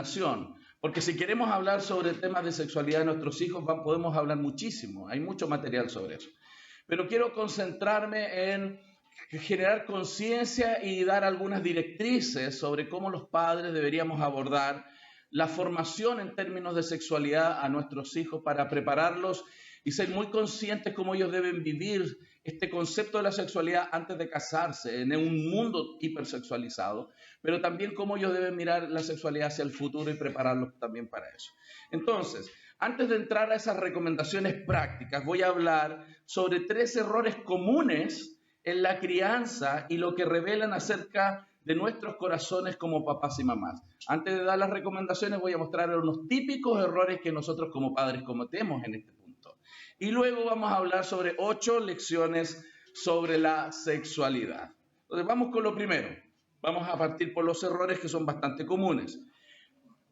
recomendación, porque si queremos hablar sobre temas de sexualidad de nuestros hijos, podemos hablar muchísimo, hay mucho material sobre eso. Pero quiero concentrarme en generar conciencia y dar algunas directrices sobre cómo los padres deberíamos abordar la formación en términos de sexualidad a nuestros hijos para prepararlos y ser muy conscientes cómo ellos deben vivir este concepto de la sexualidad antes de casarse en un mundo hipersexualizado, pero también cómo ellos deben mirar la sexualidad hacia el futuro y prepararlos también para eso. Entonces, antes de entrar a esas recomendaciones prácticas, voy a hablar sobre 3 errores comunes en la crianza y lo que revelan acerca de nuestros corazones como papás y mamás. Antes de dar las recomendaciones, voy a mostrar unos típicos errores que nosotros como padres cometemos en este punto. Y luego vamos a hablar sobre 8 lecciones sobre la sexualidad. Entonces, vamos con lo primero. Vamos a partir por los errores que son bastante comunes.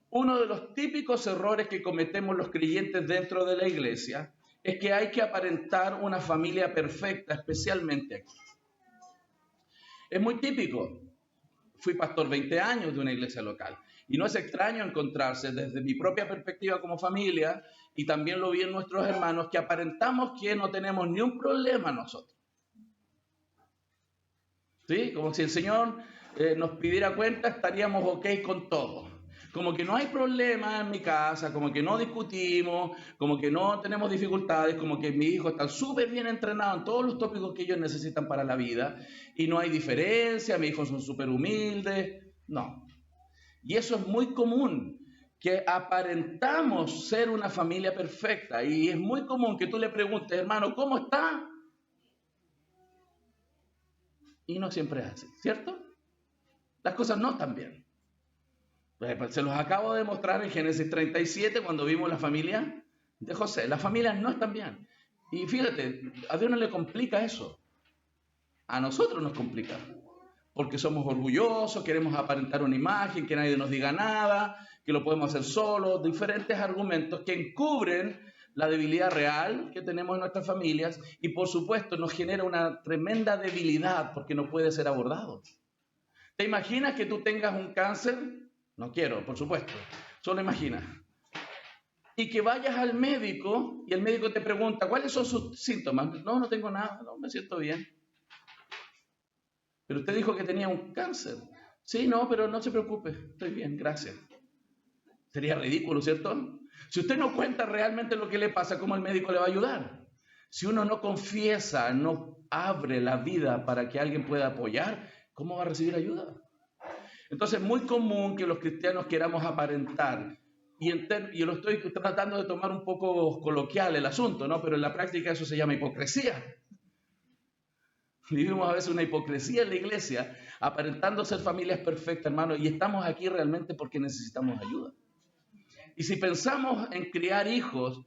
Uno de los típicos errores que cometemos los creyentes dentro de la iglesia es que hay que aparentar una familia perfecta, especialmente aquí. Es muy típico. Fui pastor 20 años de una iglesia local y no es extraño encontrarse desde mi propia perspectiva como familia y también lo vi en nuestros hermanos que aparentamos que no tenemos ni un problema nosotros. ¿Sí? Como si el Señor nos pidiera cuenta, estaríamos ok con todo. Como que no hay problema en mi casa, como que no discutimos, como que no tenemos dificultades, como que mi hijo está súper bien entrenado en todos los tópicos que ellos necesitan para la vida y no hay diferencia, mis hijos son súper humildes. No. Y eso es muy común, que aparentamos ser una familia perfecta y es muy común que tú le preguntes, hermano, ¿cómo está? Y no siempre es así, ¿cierto? Las cosas no están bien. Se los acabo de mostrar en Génesis 37 cuando vimos la familia de José. Las familias no están bien. Y fíjate, a Dios no le complica eso. A nosotros nos complica. Porque somos orgullosos, queremos aparentar una imagen, que nadie nos diga nada, que lo podemos hacer solos, diferentes argumentos que encubren la debilidad real que tenemos en nuestras familias y por supuesto nos genera una tremenda debilidad porque no puede ser abordado. ¿Te imaginas que tú tengas un cáncer? No quiero, por supuesto, solo imagina. Y que vayas al médico y el médico te pregunta, ¿cuáles son sus síntomas? No, no tengo nada, no, me siento bien. Pero usted dijo que tenía un cáncer. Sí, no, pero no se preocupe, estoy bien, gracias. Sería ridículo, ¿cierto? Si usted no cuenta realmente lo que le pasa, ¿cómo el médico le va a ayudar? Si uno no confiesa, no abre la vida para que alguien pueda apoyar, ¿cómo va a recibir ayuda? Entonces es muy común que los cristianos queramos aparentar, y yo lo estoy tratando de tomar un poco coloquial el asunto, ¿no? Pero en la práctica eso se llama hipocresía. Vivimos a veces una hipocresía en la iglesia, aparentando ser familias perfectas, hermano, y estamos aquí realmente porque necesitamos ayuda. Y si pensamos en criar hijos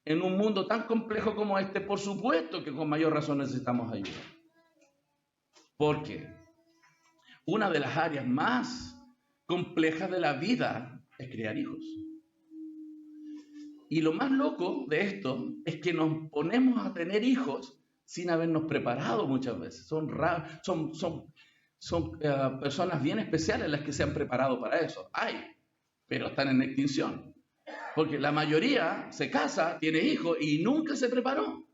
en un mundo tan complejo como este, por supuesto que con mayor razón necesitamos ayuda. Porque una de las áreas más complejas de la vida es criar hijos. Y lo más loco de esto es que nos ponemos a tener hijos sin habernos preparado muchas veces. Son personas bien especiales las que se han preparado para eso. Hay, pero están en extinción. Porque la mayoría se casa, tiene hijos y nunca se preparó.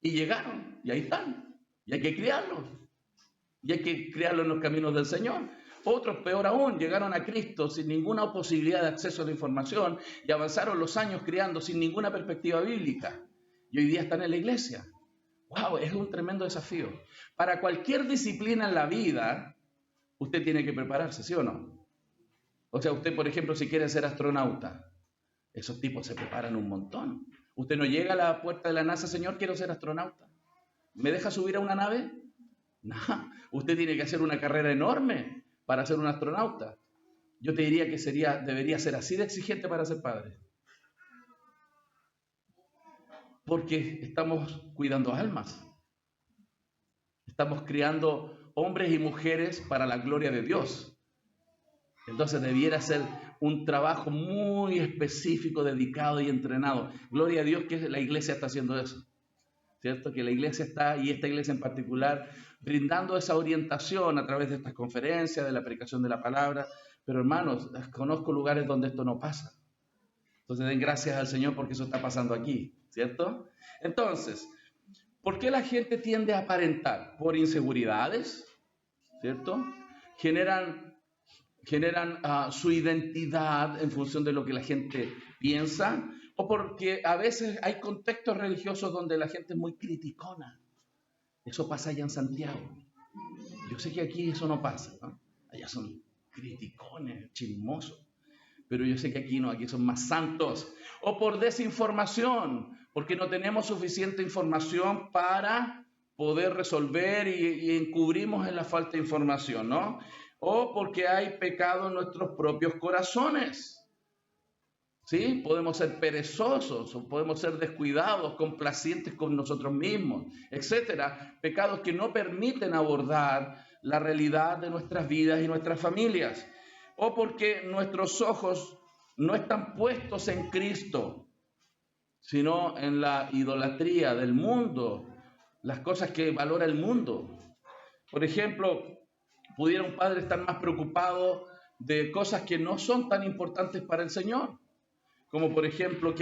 Y llegaron, y ahí están. Y hay que criarlos. Y hay que criarlos en los caminos del Señor. Otros, peor aún, llegaron a Cristo sin ninguna posibilidad de acceso a la información y avanzaron los años criando sin ninguna perspectiva bíblica. Y hoy día están en la iglesia. ¡Wow! Es un tremendo desafío. Para cualquier disciplina en la vida, usted tiene que prepararse, ¿sí o no? O sea, usted, por ejemplo, si quiere ser astronauta, esos tipos se preparan un montón. Usted no llega a la puerta de la NASA, señor, quiero ser astronauta. ¿Me deja subir a una nave? No, usted tiene que hacer una carrera enorme para ser un astronauta. Yo te diría que debería ser así de exigente para ser padre. Porque estamos cuidando almas. Estamos criando hombres y mujeres para la gloria de Dios. Entonces debiera ser un trabajo muy específico, dedicado y entrenado. Gloria a Dios que la iglesia está haciendo eso. ¿Cierto? Que la iglesia está, y esta iglesia en particular, brindando esa orientación a través de estas conferencias, de la predicación de la palabra, Pero hermanos, conozco lugares donde esto no pasa. Entonces den gracias al Señor porque eso está pasando aquí, ¿cierto? Entonces, ¿por qué la gente tiende a aparentar? Por inseguridades, ¿cierto? Generan su identidad en función de lo que la gente piensa, o porque a veces hay contextos religiosos donde la gente es muy criticona. Eso pasa allá en Santiago. Yo sé que aquí eso no pasa, ¿no? Allá son criticones, chismosos. Pero yo sé que aquí no, aquí son más santos. O por desinformación, porque no tenemos suficiente información para poder resolver y encubrimos en la falta de información, ¿no? O porque hay pecado en nuestros propios corazones. ¿Sí? Podemos ser perezosos o podemos ser descuidados, complacientes con nosotros mismos, etcétera. Pecados que no permiten abordar la realidad de nuestras vidas y nuestras familias. O porque nuestros ojos no están puestos en Cristo, sino en la idolatría del mundo, las cosas que valora el mundo. Por ejemplo, pudiera un padre estar más preocupado de cosas que no son tan importantes para el Señor. Como por ejemplo,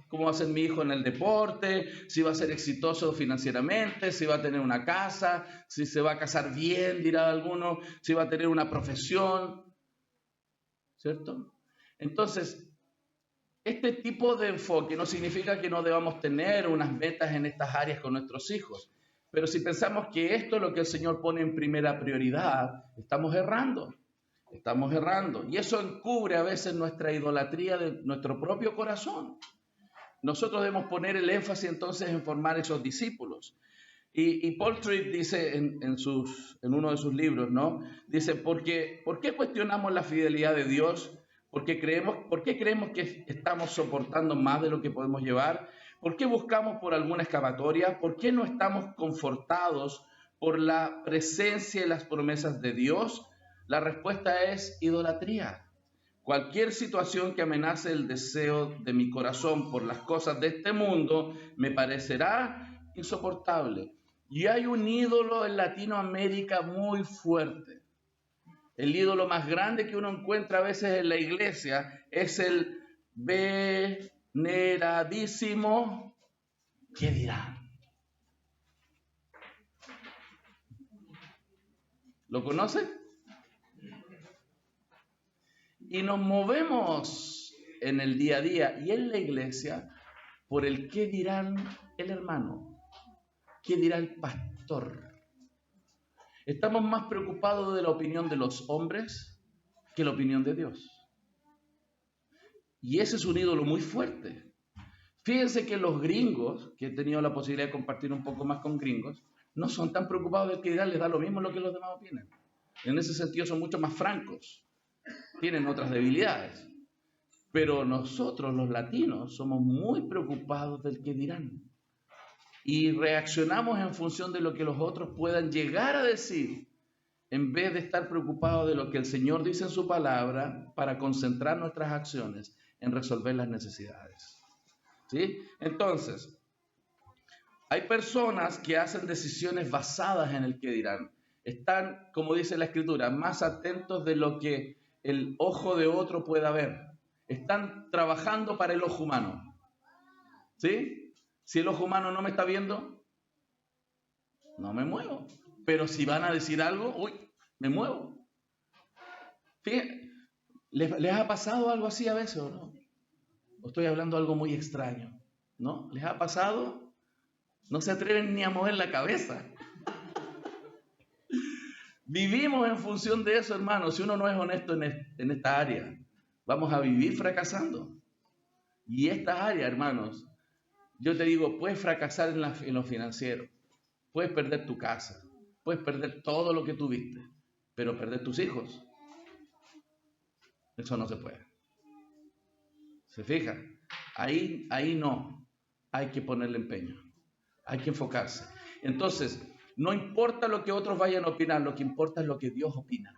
cómo va a ser mi hijo en el deporte, si va a ser exitoso financieramente, si va a tener una casa, si se va a casar bien, dirá alguno, si va a tener una profesión, ¿cierto? Entonces, este tipo de enfoque no significa que no debamos tener unas metas en estas áreas con nuestros hijos, pero si pensamos que esto es lo que el Señor pone en primera prioridad, estamos errando. Estamos errando. Y eso encubre a veces nuestra idolatría de nuestro propio corazón. Nosotros debemos poner el énfasis entonces en formar esos discípulos. Y Paul Tripp dice en uno de sus libros, ¿no? Dice, ¿por qué cuestionamos la fidelidad de Dios? ¿Por qué creemos que estamos soportando más de lo que podemos llevar? ¿Por qué buscamos por alguna escapatoria? ¿Por qué no estamos confortados por la presencia y las promesas de Dios? La respuesta es idolatría. Cualquier situación que amenace el deseo de mi corazón por las cosas de este mundo me parecerá insoportable. Y hay un ídolo en Latinoamérica muy fuerte. El ídolo más grande que uno encuentra a veces en la iglesia es el veneradísimo ¿qué dirán? ¿Lo conocen? Y nos movemos en el día a día y en la iglesia por el qué dirán el hermano, qué dirá el pastor. Estamos más preocupados de la opinión de los hombres que la opinión de Dios. Y ese es un ídolo muy fuerte. Fíjense que los gringos, que he tenido la posibilidad de compartir un poco más con gringos, no son tan preocupados del que dirán, les da lo mismo lo que los demás opinan. En ese sentido son mucho más francos. Tienen otras debilidades. Pero nosotros, los latinos, somos muy preocupados del que dirán. Y reaccionamos en función de lo que los otros puedan llegar a decir, en vez de estar preocupados de lo que el Señor dice en su palabra para concentrar nuestras acciones en resolver las necesidades. ¿Sí? Entonces, hay personas que hacen decisiones basadas en el que dirán. Están, como dice la Escritura, más atentos de lo que el ojo de otro pueda ver. Están trabajando para el ojo humano. ¿Sí? Si el ojo humano no me está viendo, no me muevo. Pero si van a decir algo, me muevo. Fíjense, ¿les ha pasado algo así a veces o no? O estoy hablando de algo muy extraño, ¿no? ¿Les ha pasado? No se atreven ni a mover la cabeza. Vivimos en función de eso, hermano. Si uno no es honesto en esta área, vamos a vivir fracasando. Y estas áreas, hermanos, yo te digo, puedes fracasar en lo financiero, puedes perder tu casa, puedes perder todo lo que tuviste, pero perder tus hijos, eso no se puede. ¿Se fijan? Ahí no, hay que ponerle empeño, hay que enfocarse. Entonces, no importa lo que otros vayan a opinar, lo que importa es lo que Dios opina.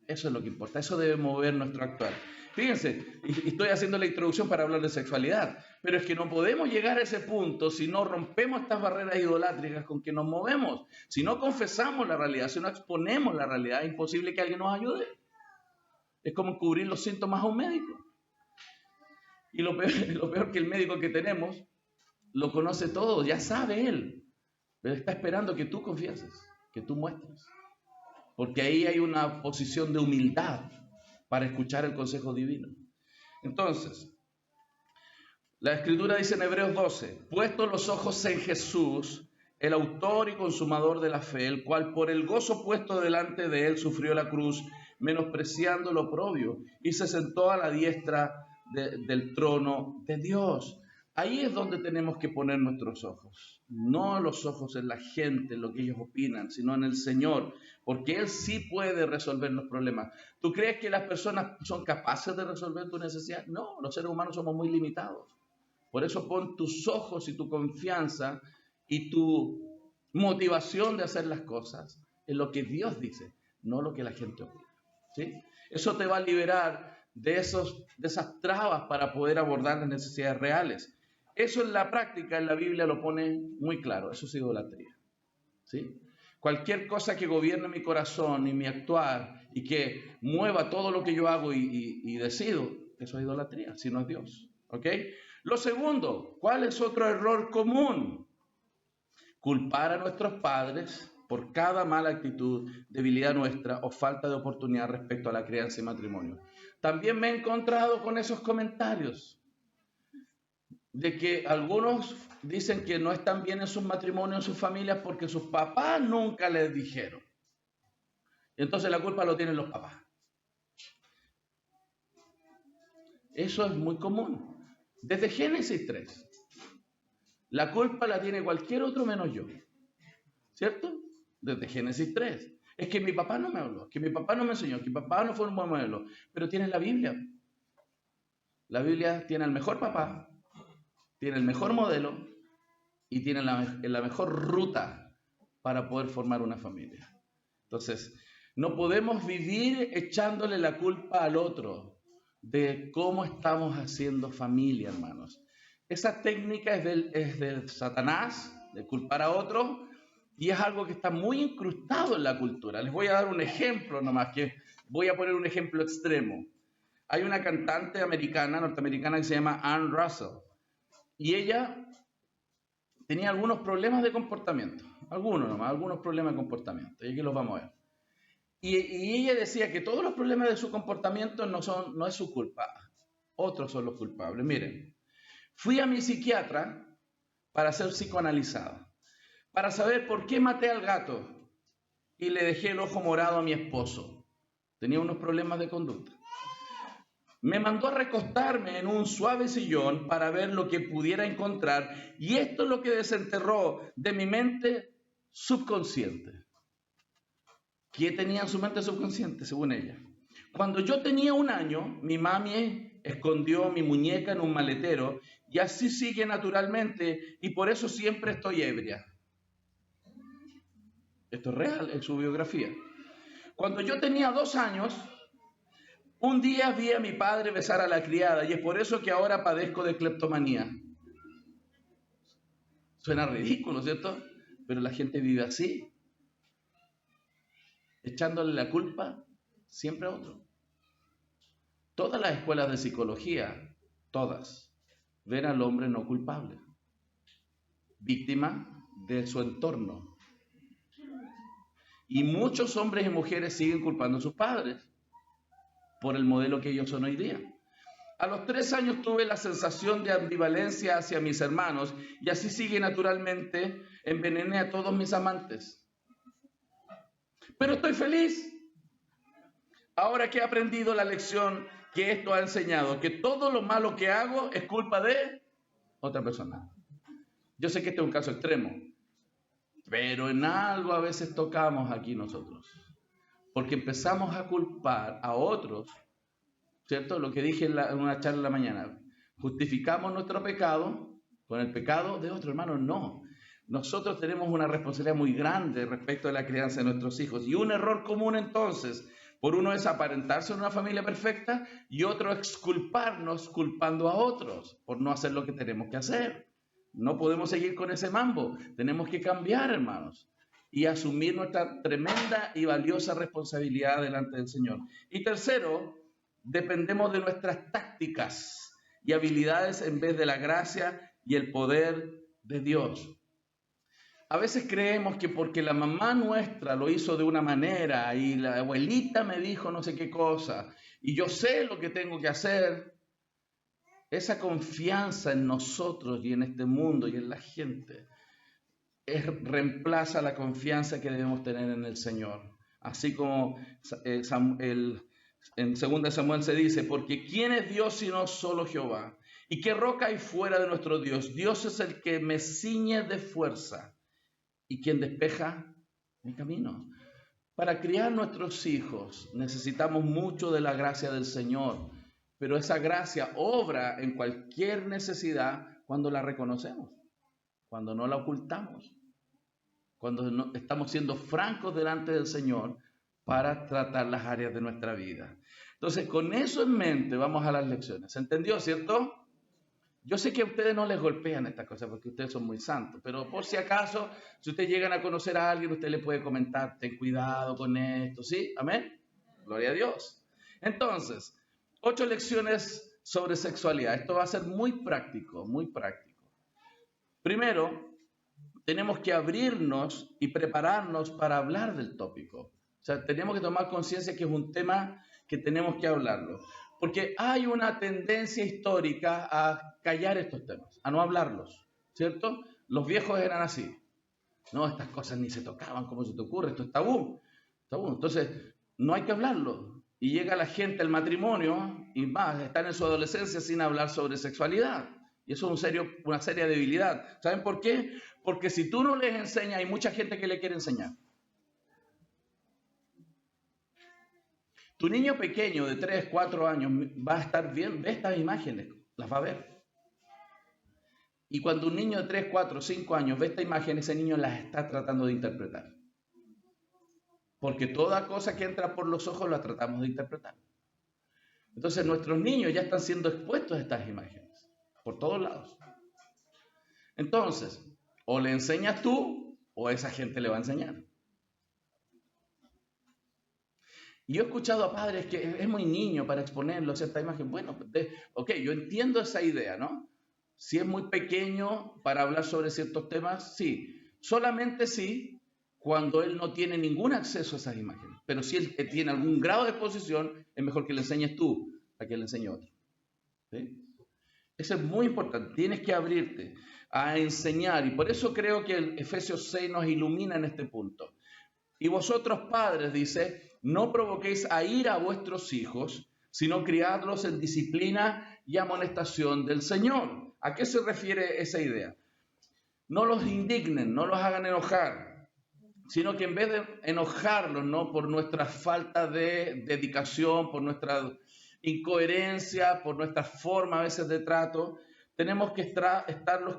Eso es lo que importa, eso debe mover nuestro actuar. Fíjense, y estoy haciendo la introducción para hablar de sexualidad, pero es que no podemos llegar a ese punto si no rompemos estas barreras idolátricas con que nos movemos. Si no confesamos la realidad, si no exponemos la realidad, es imposible que alguien nos ayude. Es como encubrir los síntomas a un médico. Y lo peor que el médico que tenemos lo conoce todo, ya sabe él, pero está esperando que tú confieses, que tú muestres. Porque ahí hay una posición de humildad para escuchar el consejo divino. Entonces, la Escritura dice en Hebreos 12, puestos los ojos en Jesús, el autor y consumador de la fe, el cual por el gozo puesto delante de él sufrió la cruz, menospreciando lo oprobio, y se sentó a la diestra del trono de Dios. Ahí es donde tenemos que poner nuestros ojos, no los ojos en la gente, en lo que ellos opinan, sino en el Señor, porque Él sí puede resolver los problemas. ¿Tú crees que las personas son capaces de resolver tu necesidad? No, los seres humanos somos muy limitados. Por eso pon tus ojos y tu confianza y tu motivación de hacer las cosas en lo que Dios dice, no lo que la gente opina. ¿Sí? Eso te va a liberar de esas trabas para poder abordar las necesidades reales. Eso en la práctica, en la Biblia lo pone muy claro, eso es idolatría. ¿Sí? Cualquier cosa que gobierne mi corazón y mi actuar y que mueva todo lo que yo hago y decido, eso es idolatría, si no es Dios. ¿Ok? Lo segundo, ¿cuál es otro error común? Culpar a nuestros padres por cada mala actitud, debilidad nuestra o falta de oportunidad respecto a la crianza y matrimonio. También me he encontrado con esos comentarios de que algunos dicen que no están bien en sus matrimonios, en sus familias, porque sus papás nunca les dijeron. Entonces la culpa lo tienen los papás. Eso es muy común. Desde Génesis 3. La culpa la tiene cualquier otro menos yo. ¿Cierto? Desde Génesis 3. Es que mi papá no me habló, que mi papá no me enseñó, que mi papá no fue un buen modelo. Pero tienes la Biblia. La Biblia tiene el mejor papá, tiene el mejor modelo y tiene la mejor ruta para poder formar una familia. Entonces, no podemos vivir echándole la culpa al otro de cómo estamos haciendo familia, hermanos. Esa técnica es de Satanás, de culpar a otro, y es algo que está muy incrustado en la cultura. Les voy a dar un ejemplo nomás, que voy a poner un ejemplo extremo. Hay una cantante norteamericana, que se llama Ann Russell, y ella tenía algunos problemas de comportamiento, algunos problemas de comportamiento, y aquí los vamos a ver. Y ella decía que todos los problemas de su comportamiento no es su culpa, otros son los culpables. Miren, fui a mi psiquiatra para ser psicoanalizada, para saber por qué maté al gato y le dejé el ojo morado a mi esposo. Tenía unos problemas de conducta. Me mandó a recostarme en un suave sillón para ver lo que pudiera encontrar, y esto es lo que desenterró de mi mente subconsciente. ¿Qué tenía en su mente subconsciente, según ella? Cuando yo tenía 1 año, mi mami escondió mi muñeca en un maletero, y así sigue naturalmente, y por eso siempre estoy ebria. Esto es real, en su biografía. Cuando yo tenía 2 años, un día vi a mi padre besar a la criada, y es por eso que ahora padezco de cleptomanía. Suena ridículo, ¿cierto? Pero la gente vive así, echándole la culpa siempre a otro. Todas las escuelas de psicología, todas, ven al hombre no culpable, víctima de su entorno. Y muchos hombres y mujeres siguen culpando a sus padres por el modelo que ellos son hoy día. A los 3 años tuve la sensación de ambivalencia hacia mis hermanos, y así sigue naturalmente, envenené a todos mis amantes. Pero estoy feliz. Ahora que he aprendido la lección que esto ha enseñado, que todo lo malo que hago es culpa de otra persona. Yo sé que este es un caso extremo, pero en algo a veces tocamos aquí nosotros, porque empezamos a culpar a otros, ¿cierto? Lo que dije en una charla de la mañana, justificamos nuestro pecado con el pecado de otro. Hermano, no. Nosotros tenemos una responsabilidad muy grande respecto a la crianza de nuestros hijos, y un error común entonces, por uno es aparentarse en una familia perfecta, y otro exculparnos culpando a otros por no hacer lo que tenemos que hacer. No podemos seguir con ese mambo. Tenemos que cambiar, hermanos, y asumir nuestra tremenda y valiosa responsabilidad delante del Señor. Y tercero, dependemos de nuestras tácticas y habilidades en vez de la gracia y el poder de Dios. A veces creemos que porque la mamá nuestra lo hizo de una manera y la abuelita me dijo no sé qué cosa y yo sé lo que tengo que hacer, esa confianza en nosotros y en este mundo y en la gente reemplaza la confianza que debemos tener en el Señor. Así como en 2 Samuel se dice, porque ¿quién es Dios sino solo Jehová? ¿Y qué roca hay fuera de nuestro Dios? Dios es el que me ciñe de fuerza y quien despeja mi camino. Para criar nuestros hijos necesitamos mucho de la gracia del Señor, pero esa gracia obra en cualquier necesidad cuando la reconocemos, cuando no la ocultamos, cuando estamos siendo francos delante del Señor para tratar las áreas de nuestra vida. Entonces, con eso en mente vamos a las lecciones. ¿Se entendió, cierto? Yo sé que a ustedes no les golpean estas cosas porque ustedes son muy santos, pero por si acaso, si ustedes llegan a conocer a alguien, usted le puede comentar, ten cuidado con esto, ¿sí? Amén. Gloria a Dios. Entonces, 8 lecciones sobre sexualidad. Esto va a ser muy práctico, muy práctico. Primero, tenemos que abrirnos y prepararnos para hablar del tópico. O sea, tenemos que tomar conciencia que es un tema que tenemos que hablarlo. Porque hay una tendencia histórica a callar estos temas, a no hablarlos, ¿cierto? Los viejos eran así. No, estas cosas ni se tocaban, ¿cómo se te ocurre? Esto es tabú. Tabú. Entonces, no hay que hablarlo. Y llega la gente al matrimonio y más, están en su adolescencia sin hablar sobre sexualidad. Y eso es una seria debilidad. ¿Saben por qué? Porque si tú no les enseñas, hay mucha gente que le quiere enseñar. Tu niño pequeño de 3, 4 años va a estar bien, ve estas imágenes, las va a ver. Y cuando un niño de 3, 4, 5 años ve esta imagen, ese niño las está tratando de interpretar. Porque toda cosa que entra por los ojos la tratamos de interpretar. Entonces nuestros niños ya están siendo expuestos a estas imágenes, por todos lados. Entonces, o le enseñas tú, o esa gente le va a enseñar. Y yo he escuchado a padres que es muy niño para exponerlo a cierta imagen. Bueno, ok, yo entiendo esa idea, ¿no? Si es muy pequeño para hablar sobre ciertos temas, sí. Solamente sí cuando él no tiene ningún acceso a esas imágenes. Pero si él tiene algún grado de exposición, es mejor que le enseñes tú a que le enseñe otro. ¿Sí? Eso es muy importante. Tienes que abrirte a enseñar. Y por eso creo que el Efesios 6 nos ilumina en este punto. Y vosotros, padres, dice, no provoquéis a ira a vuestros hijos, sino criadlos en disciplina y amonestación del Señor. ¿A qué se refiere esa idea? No los indignen, no los hagan enojar, sino que en vez de enojarlos, ¿no? Por nuestra falta de dedicación, por nuestra incoherencia, por nuestra forma a veces de trato, tenemos que estarlos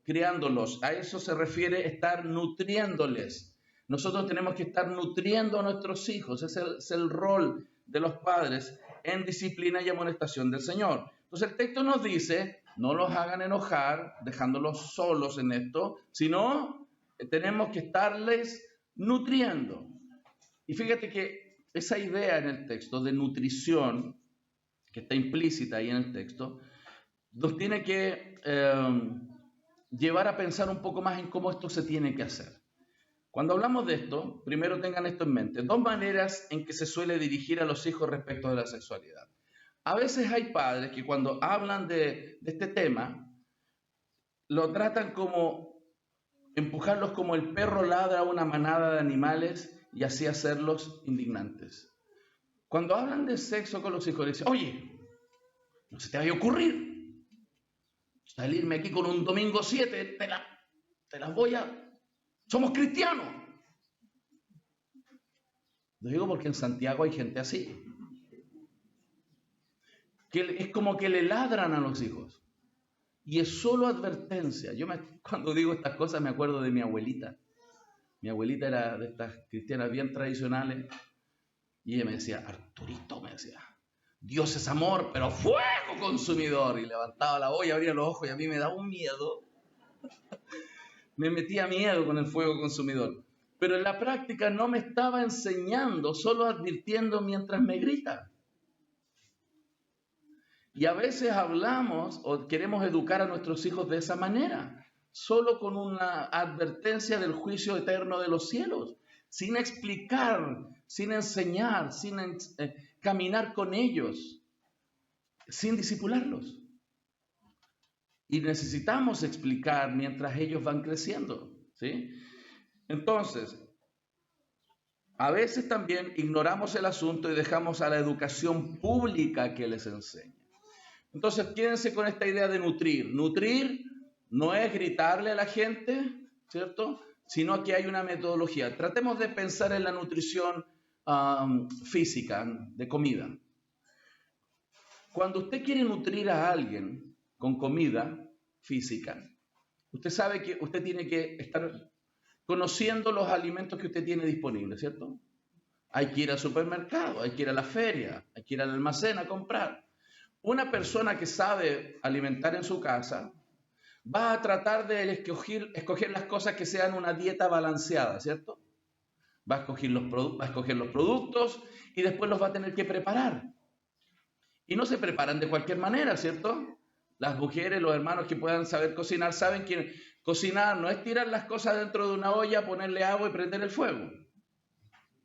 criándolos. A eso se refiere estar nutriéndoles. Nosotros tenemos que estar nutriendo a nuestros hijos. Ese es el rol de los padres en disciplina y amonestación del Señor. Entonces el texto nos dice, no los hagan enojar dejándolos solos en esto, sino tenemos que estarles nutriendo. Y fíjate que esa idea en el texto de nutrición, que está implícita ahí en el texto, nos tiene que llevar a pensar un poco más en cómo esto se tiene que hacer. Cuando hablamos de esto, primero tengan esto en mente. 2 maneras en que se suele dirigir a los hijos respecto de la sexualidad. A veces hay padres que cuando hablan de este tema, lo tratan como empujarlos como el perro ladra a una manada de animales y así hacerlos indignantes. Cuando hablan de sexo con los hijos, dicen, oye, no se te vaya a ocurrir salirme aquí con un domingo 7, te las voy a... Somos cristianos. Lo digo porque en Santiago hay gente así. Que es como que le ladran a los hijos. Y es solo advertencia. Cuando digo estas cosas me acuerdo de mi abuelita. Mi abuelita era de estas cristianas bien tradicionales. Y ella me decía, Arturito, me decía, Dios es amor, pero fuego consumidor. Y levantaba la olla, abría los ojos y a mí me daba un miedo. Me metía miedo con el fuego consumidor. Pero en la práctica no me estaba enseñando, solo advirtiendo mientras me grita. Y a veces hablamos o queremos educar a nuestros hijos de esa manera, solo con una advertencia del juicio eterno de los cielos, sin explicar, sin enseñar, sin caminar con ellos, sin discipularlos. Y necesitamos explicar mientras ellos van creciendo, ¿sí? Entonces, a veces también ignoramos el asunto y dejamos a la educación pública que les enseñe. Entonces, quédense con esta idea de nutrir. Nutrir no es gritarle a la gente, ¿cierto? Sino que hay una metodología. Tratemos de pensar en la nutrición física, de comida. Cuando usted quiere nutrir a alguien con comida física, usted sabe que usted tiene que estar conociendo los alimentos que usted tiene disponibles, ¿cierto? Hay que ir al supermercado, hay que ir a la feria, hay que ir al almacén a comprar. Una persona que sabe alimentar en su casa va a tratar de escoger las cosas que sean una dieta balanceada, ¿cierto? Va a escoger los productos y después los va a tener que preparar. Y no se preparan de cualquier manera, ¿cierto? Las mujeres, los hermanos que puedan saber cocinar, saben que cocinar no es tirar las cosas dentro de una olla, ponerle agua y prender el fuego.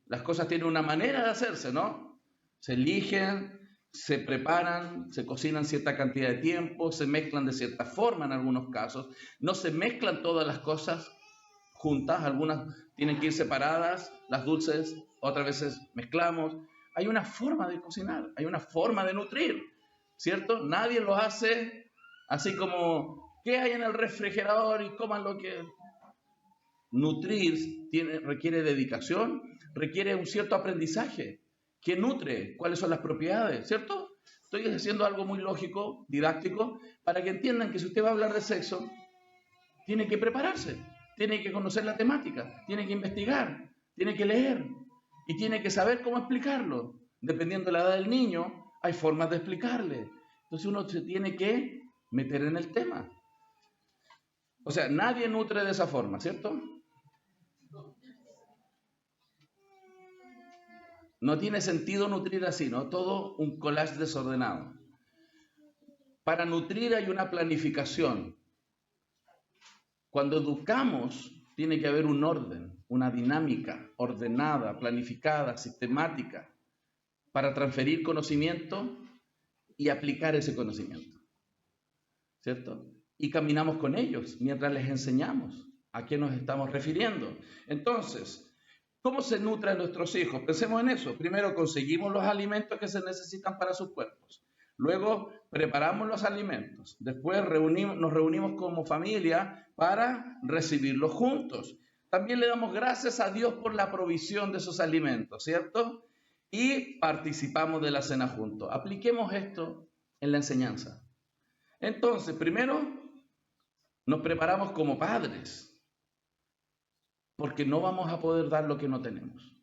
Las cosas tienen una manera de hacerse, ¿no? Se eligen, se preparan, se cocinan cierta cantidad de tiempo, se mezclan de cierta forma en algunos casos. No se mezclan todas las cosas juntas, algunas tienen que ir separadas, las dulces, otras veces mezclamos. Hay una forma de cocinar, hay una forma de nutrir, ¿cierto? Nadie lo hace así como, ¿qué hay en el refrigerador? Y coman lo que... Nutrir requiere dedicación, requiere un cierto aprendizaje. ¿Qué nutre? ¿Cuáles son las propiedades? ¿Cierto? Estoy haciendo algo muy lógico, didáctico, para que entiendan que si usted va a hablar de sexo, tiene que prepararse, tiene que conocer la temática, tiene que investigar, tiene que leer y tiene que saber cómo explicarlo. Dependiendo de la edad del niño, hay formas de explicarle. Entonces uno se tiene que meter en el tema. O sea, nadie nutre de esa forma, ¿cierto? No tiene sentido nutrir así, ¿no? Todo un collage desordenado. Para nutrir hay una planificación. Cuando educamos, tiene que haber un orden, una dinámica ordenada, planificada, sistemática, para transferir conocimiento y aplicar ese conocimiento, ¿cierto? Y caminamos con ellos mientras les enseñamos a qué nos estamos refiriendo. Entonces, ¿cómo se nutren nuestros hijos? Pensemos en eso. Primero conseguimos los alimentos que se necesitan para sus cuerpos. Luego preparamos los alimentos. Después nos reunimos como familia para recibirlos juntos. También le damos gracias a Dios por la provisión de esos alimentos, ¿cierto? Y participamos de la cena juntos. Apliquemos esto en la enseñanza. Entonces, primero nos preparamos como padres, porque no vamos a poder dar lo que no tenemos.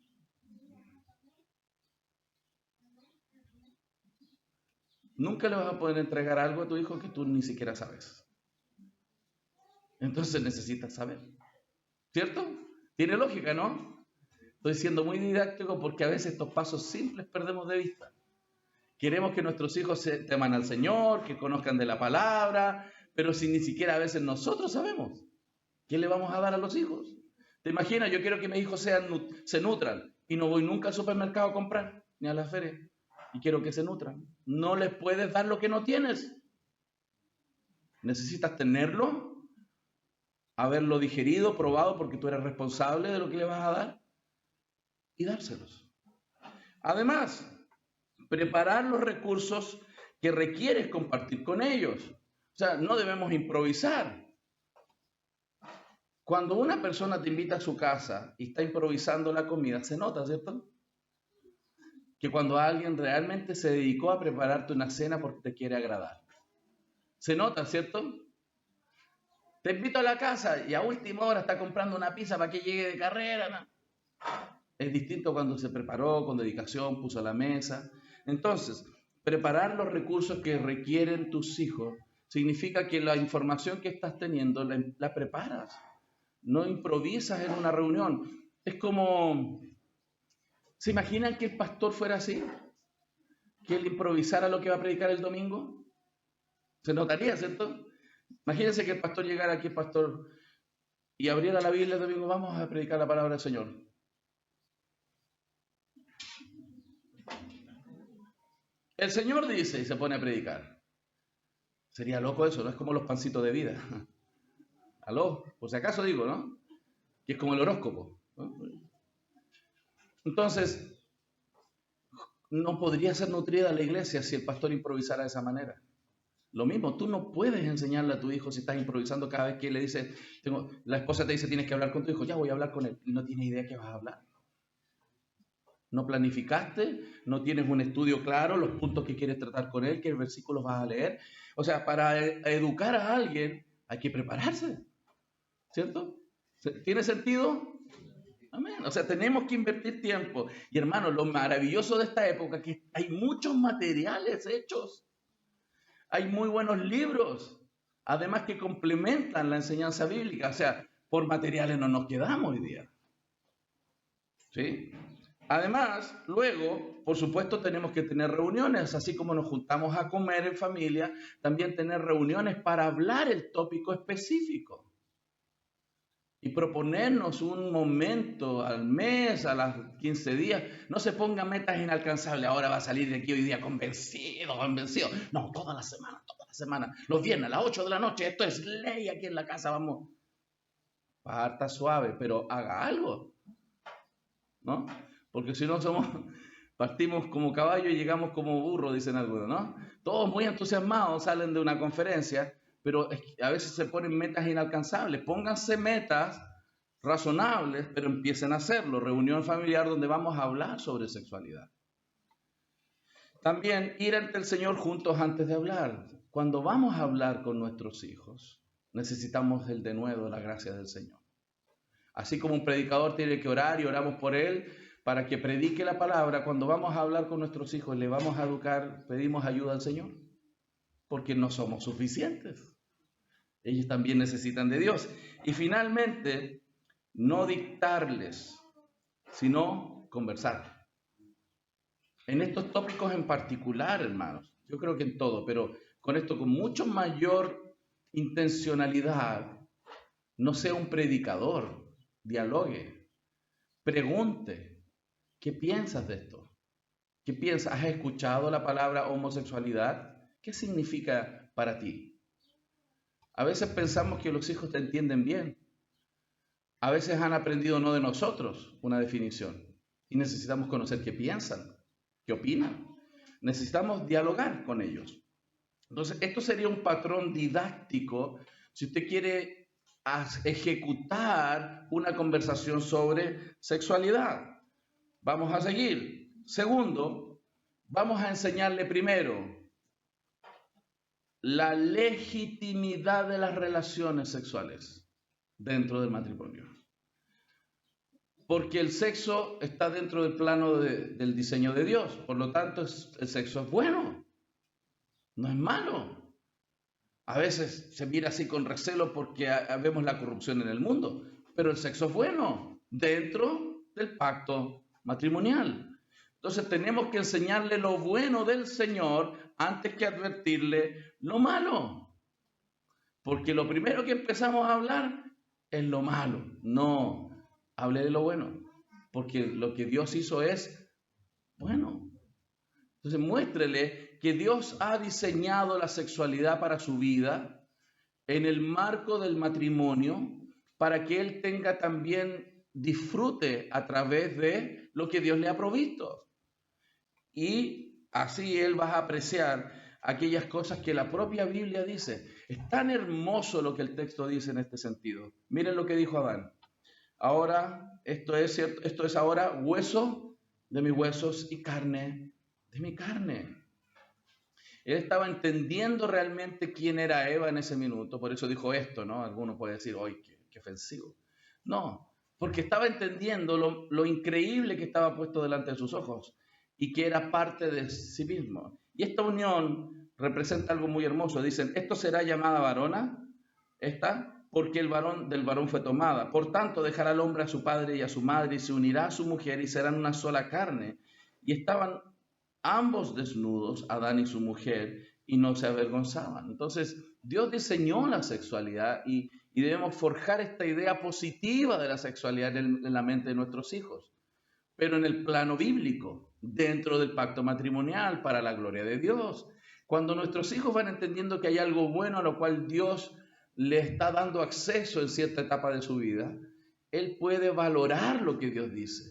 Nunca le vas a poder entregar algo a tu hijo que tú ni siquiera sabes. Entonces necesitas saber. ¿Cierto? Tiene lógica, ¿no? Estoy siendo muy didáctico porque a veces estos pasos simples perdemos de vista. Queremos que nuestros hijos teman al Señor, que conozcan de la palabra, pero si ni siquiera a veces nosotros sabemos, ¿qué le vamos a dar a los hijos? ¿Te imaginas? Yo quiero que mis hijos se nutran y no voy nunca al supermercado a comprar, ni a la feria, y quiero que se nutran. No les puedes dar lo que no tienes. Necesitas tenerlo, haberlo digerido, probado, porque tú eres responsable de lo que le vas a dar, y dárselos. Además, preparar los recursos que requieres compartir con ellos. O sea, no debemos improvisar. Cuando una persona te invita a su casa y está improvisando la comida, se nota, ¿cierto? Que cuando alguien realmente se dedicó a prepararte una cena porque te quiere agradar. Se nota, ¿cierto? Te invito a la casa y a última hora está comprando una pizza para que llegue de carrera, ¿no? Es distinto cuando se preparó con dedicación, puso la mesa. Entonces, preparar los recursos que requieren tus hijos significa que la información que estás teniendo la preparas. No improvisas en una reunión. Es como, ¿se imaginan que el pastor fuera así? Que él improvisara lo que va a predicar el domingo. Se notaría, ¿cierto? Imagínense que el pastor llegara aquí, pastor, y abriera la Biblia el domingo, vamos a predicar la palabra del Señor. El Señor dice y se pone a predicar. Sería loco eso, ¿no? Es como los pancitos de vida. Aló, por si acaso digo, ¿no? Que es como el horóscopo, ¿no? Entonces, no podría ser nutrida la iglesia si el pastor improvisara de esa manera. Lo mismo, tú no puedes enseñarle a tu hijo si estás improvisando cada vez que le dice, la esposa te dice tienes que hablar con tu hijo, ya voy a hablar con él, y no tienes idea que vas a hablar. No planificaste, no tienes un estudio claro, los puntos que quieres tratar con él, qué versículos vas a leer. O sea, para educar a alguien hay que prepararse, ¿cierto? ¿Tiene sentido? Amén. O sea, tenemos que invertir tiempo. Y hermanos, lo maravilloso de esta época es que hay muchos materiales hechos. Hay muy buenos libros, además que complementan la enseñanza bíblica. O sea, por materiales no nos quedamos hoy día. ¿Sí? Además, luego, por supuesto, tenemos que tener reuniones, así como nos juntamos a comer en familia, también tener reuniones para hablar el tópico específico. Y proponernos un momento al mes, a las 15 días. No se pongan metas inalcanzables. Ahora va a salir de aquí hoy día convencido. No, toda la semana. Los viernes a las 8 de la noche. Esto es ley aquí en la casa. Vamos. Parta suave, pero haga algo, ¿no? Porque si no partimos como caballo y llegamos como burro, dicen algunos, ¿no? Todos muy entusiasmados salen de una conferencia, pero a veces se ponen metas inalcanzables. Pónganse metas razonables, pero empiecen a hacerlo. Reunión familiar donde vamos a hablar sobre sexualidad. También ir ante el Señor juntos antes de hablar. Cuando vamos a hablar con nuestros hijos, necesitamos el denuedo de la gracia del Señor. Así como un predicador tiene que orar y oramos por él para que predique la palabra, cuando vamos a hablar con nuestros hijos, le vamos a educar, pedimos ayuda al Señor, porque no somos suficientes. Ellos también necesitan de Dios. Y finalmente, no dictarles, sino conversar. En estos tópicos en particular, hermanos, yo creo que en todo, pero con esto con mucho mayor intencionalidad, no sea un predicador, dialogue, pregunte, ¿qué piensas de esto? ¿Qué piensas? ¿Has escuchado la palabra homosexualidad? ¿Qué significa para ti? A veces pensamos que los hijos te entienden bien. A veces han aprendido no de nosotros una definición y necesitamos conocer qué piensan, qué opinan. Necesitamos dialogar con ellos. Entonces, esto sería un patrón didáctico si usted quiere ejecutar una conversación sobre sexualidad. Vamos a seguir. Segundo, vamos a enseñarle primero la legitimidad de las relaciones sexuales dentro del matrimonio. Porque el sexo está dentro del plano del diseño de Dios. Por lo tanto, el sexo es bueno, no es malo. A veces se mira así con recelo porque vemos la corrupción en el mundo, pero el sexo es bueno dentro del pacto matrimonial. Entonces tenemos que enseñarle lo bueno del Señor antes que advertirle lo malo. Porque lo primero que empezamos a hablar es lo malo. No, hable de lo bueno. Porque lo que Dios hizo es bueno. Entonces muéstrele que Dios ha diseñado la sexualidad para su vida en el marco del matrimonio para que Él tenga también disfrute a través de lo que Dios le ha provisto. Y así Él va a apreciar aquellas cosas que la propia Biblia dice. Es tan hermoso lo que el texto dice en este sentido. Miren lo que dijo Adán. Ahora, esto es ahora hueso de mis huesos y carne de mi carne. Él estaba entendiendo realmente quién era Eva en ese minuto, por eso dijo esto, ¿no? Alguno puede decir, ¡ay, qué ofensivo! No, porque estaba entendiendo lo increíble que estaba puesto delante de sus ojos y que era parte de sí mismo. Y esta unión representa algo muy hermoso. Dicen, esto será llamada varona, porque del varón fue tomada. Por tanto, dejará al hombre a su padre y a su madre y se unirá a su mujer y serán una sola carne. Y estaban ambos desnudos, Adán y su mujer, y no se avergonzaban. Entonces, Dios diseñó la sexualidad y debemos forjar esta idea positiva de la sexualidad en la mente de nuestros hijos, pero en el plano bíblico, dentro del pacto matrimonial, para la gloria de Dios. Cuando nuestros hijos van entendiendo que hay algo bueno a lo cual Dios le está dando acceso en cierta etapa de su vida, él puede valorar lo que Dios dice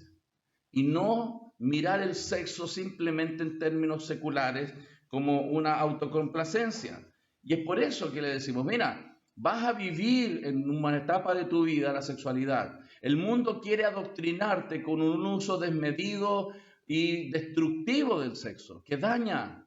y no mirar el sexo simplemente en términos seculares como una autocomplacencia. Y es por eso que le decimos, mira, vas a vivir en una etapa de tu vida la sexualidad. El mundo quiere adoctrinarte con un uso desmedido y destructivo del sexo, que daña.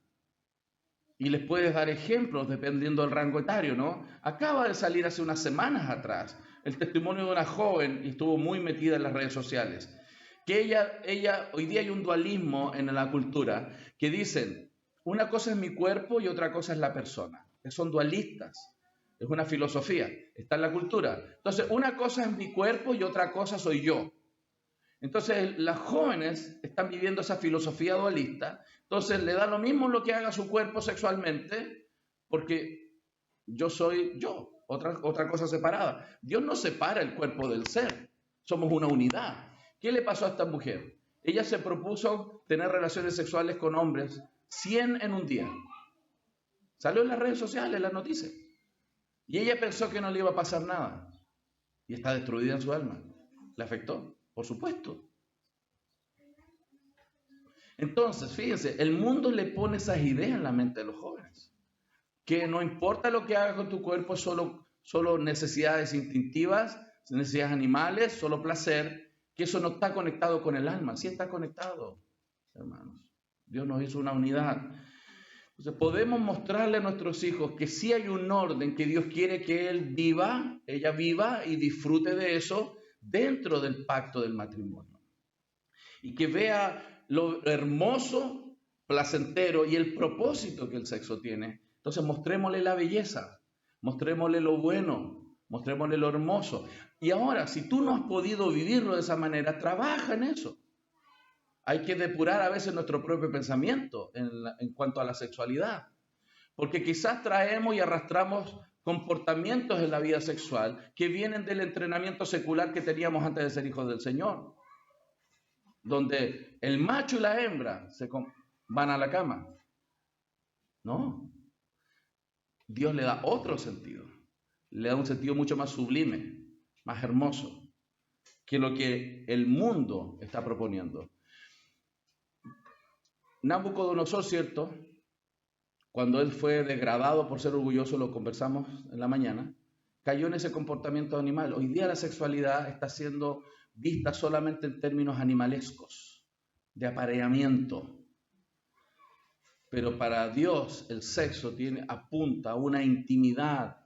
Y les puedes dar ejemplos dependiendo del rango etario, ¿no? Acaba de salir hace unas semanas atrás el testimonio de una joven, y estuvo muy metida en las redes sociales, que ella, hoy día hay un dualismo en la cultura, que dicen, una cosa es mi cuerpo y otra cosa es la persona. Que son dualistas. Es una filosofía, está en la cultura. Entonces, una cosa es mi cuerpo y otra cosa soy yo. Entonces, las jóvenes están viviendo esa filosofía dualista. Entonces, le da lo mismo lo que haga su cuerpo sexualmente, porque yo soy yo, otra cosa separada. Dios no separa el cuerpo del ser, somos una unidad. ¿Qué le pasó a esta mujer? Ella se propuso tener relaciones sexuales con hombres, 100 en un día. Salió en las redes sociales, en las noticias. Y ella pensó que no le iba a pasar nada. Y está destruida en su alma. ¿Le afectó? Por supuesto. Entonces, fíjense, el mundo le pone esas ideas en la mente de los jóvenes. Que no importa lo que hagas con tu cuerpo, solo necesidades instintivas, necesidades animales, solo placer, que eso no está conectado con el alma. Sí está conectado, hermanos. Dios nos hizo una unidad. Entonces, podemos mostrarle a nuestros hijos que sí hay un orden, que Dios quiere que ella viva y disfrute de eso dentro del pacto del matrimonio. Y que vea lo hermoso, placentero y el propósito que el sexo tiene. Entonces, mostrémosle la belleza, mostrémosle lo bueno, mostrémosle lo hermoso. Y ahora, si tú no has podido vivirlo de esa manera, trabaja en eso. Hay que depurar a veces nuestro propio pensamiento en cuanto a la sexualidad, porque quizás traemos y arrastramos comportamientos en la vida sexual que vienen del entrenamiento secular que teníamos antes de ser hijos del Señor, donde el macho y la hembra van a la cama. No, Dios le da otro sentido, le da un sentido mucho más sublime, más hermoso, que lo que el mundo está proponiendo. Nabucodonosor, ¿cierto? Cuando él fue degradado por ser orgulloso, lo conversamos en la mañana, cayó en ese comportamiento animal. Hoy día la sexualidad está siendo vista solamente en términos animalescos, de apareamiento. Pero para Dios el sexo apunta a una intimidad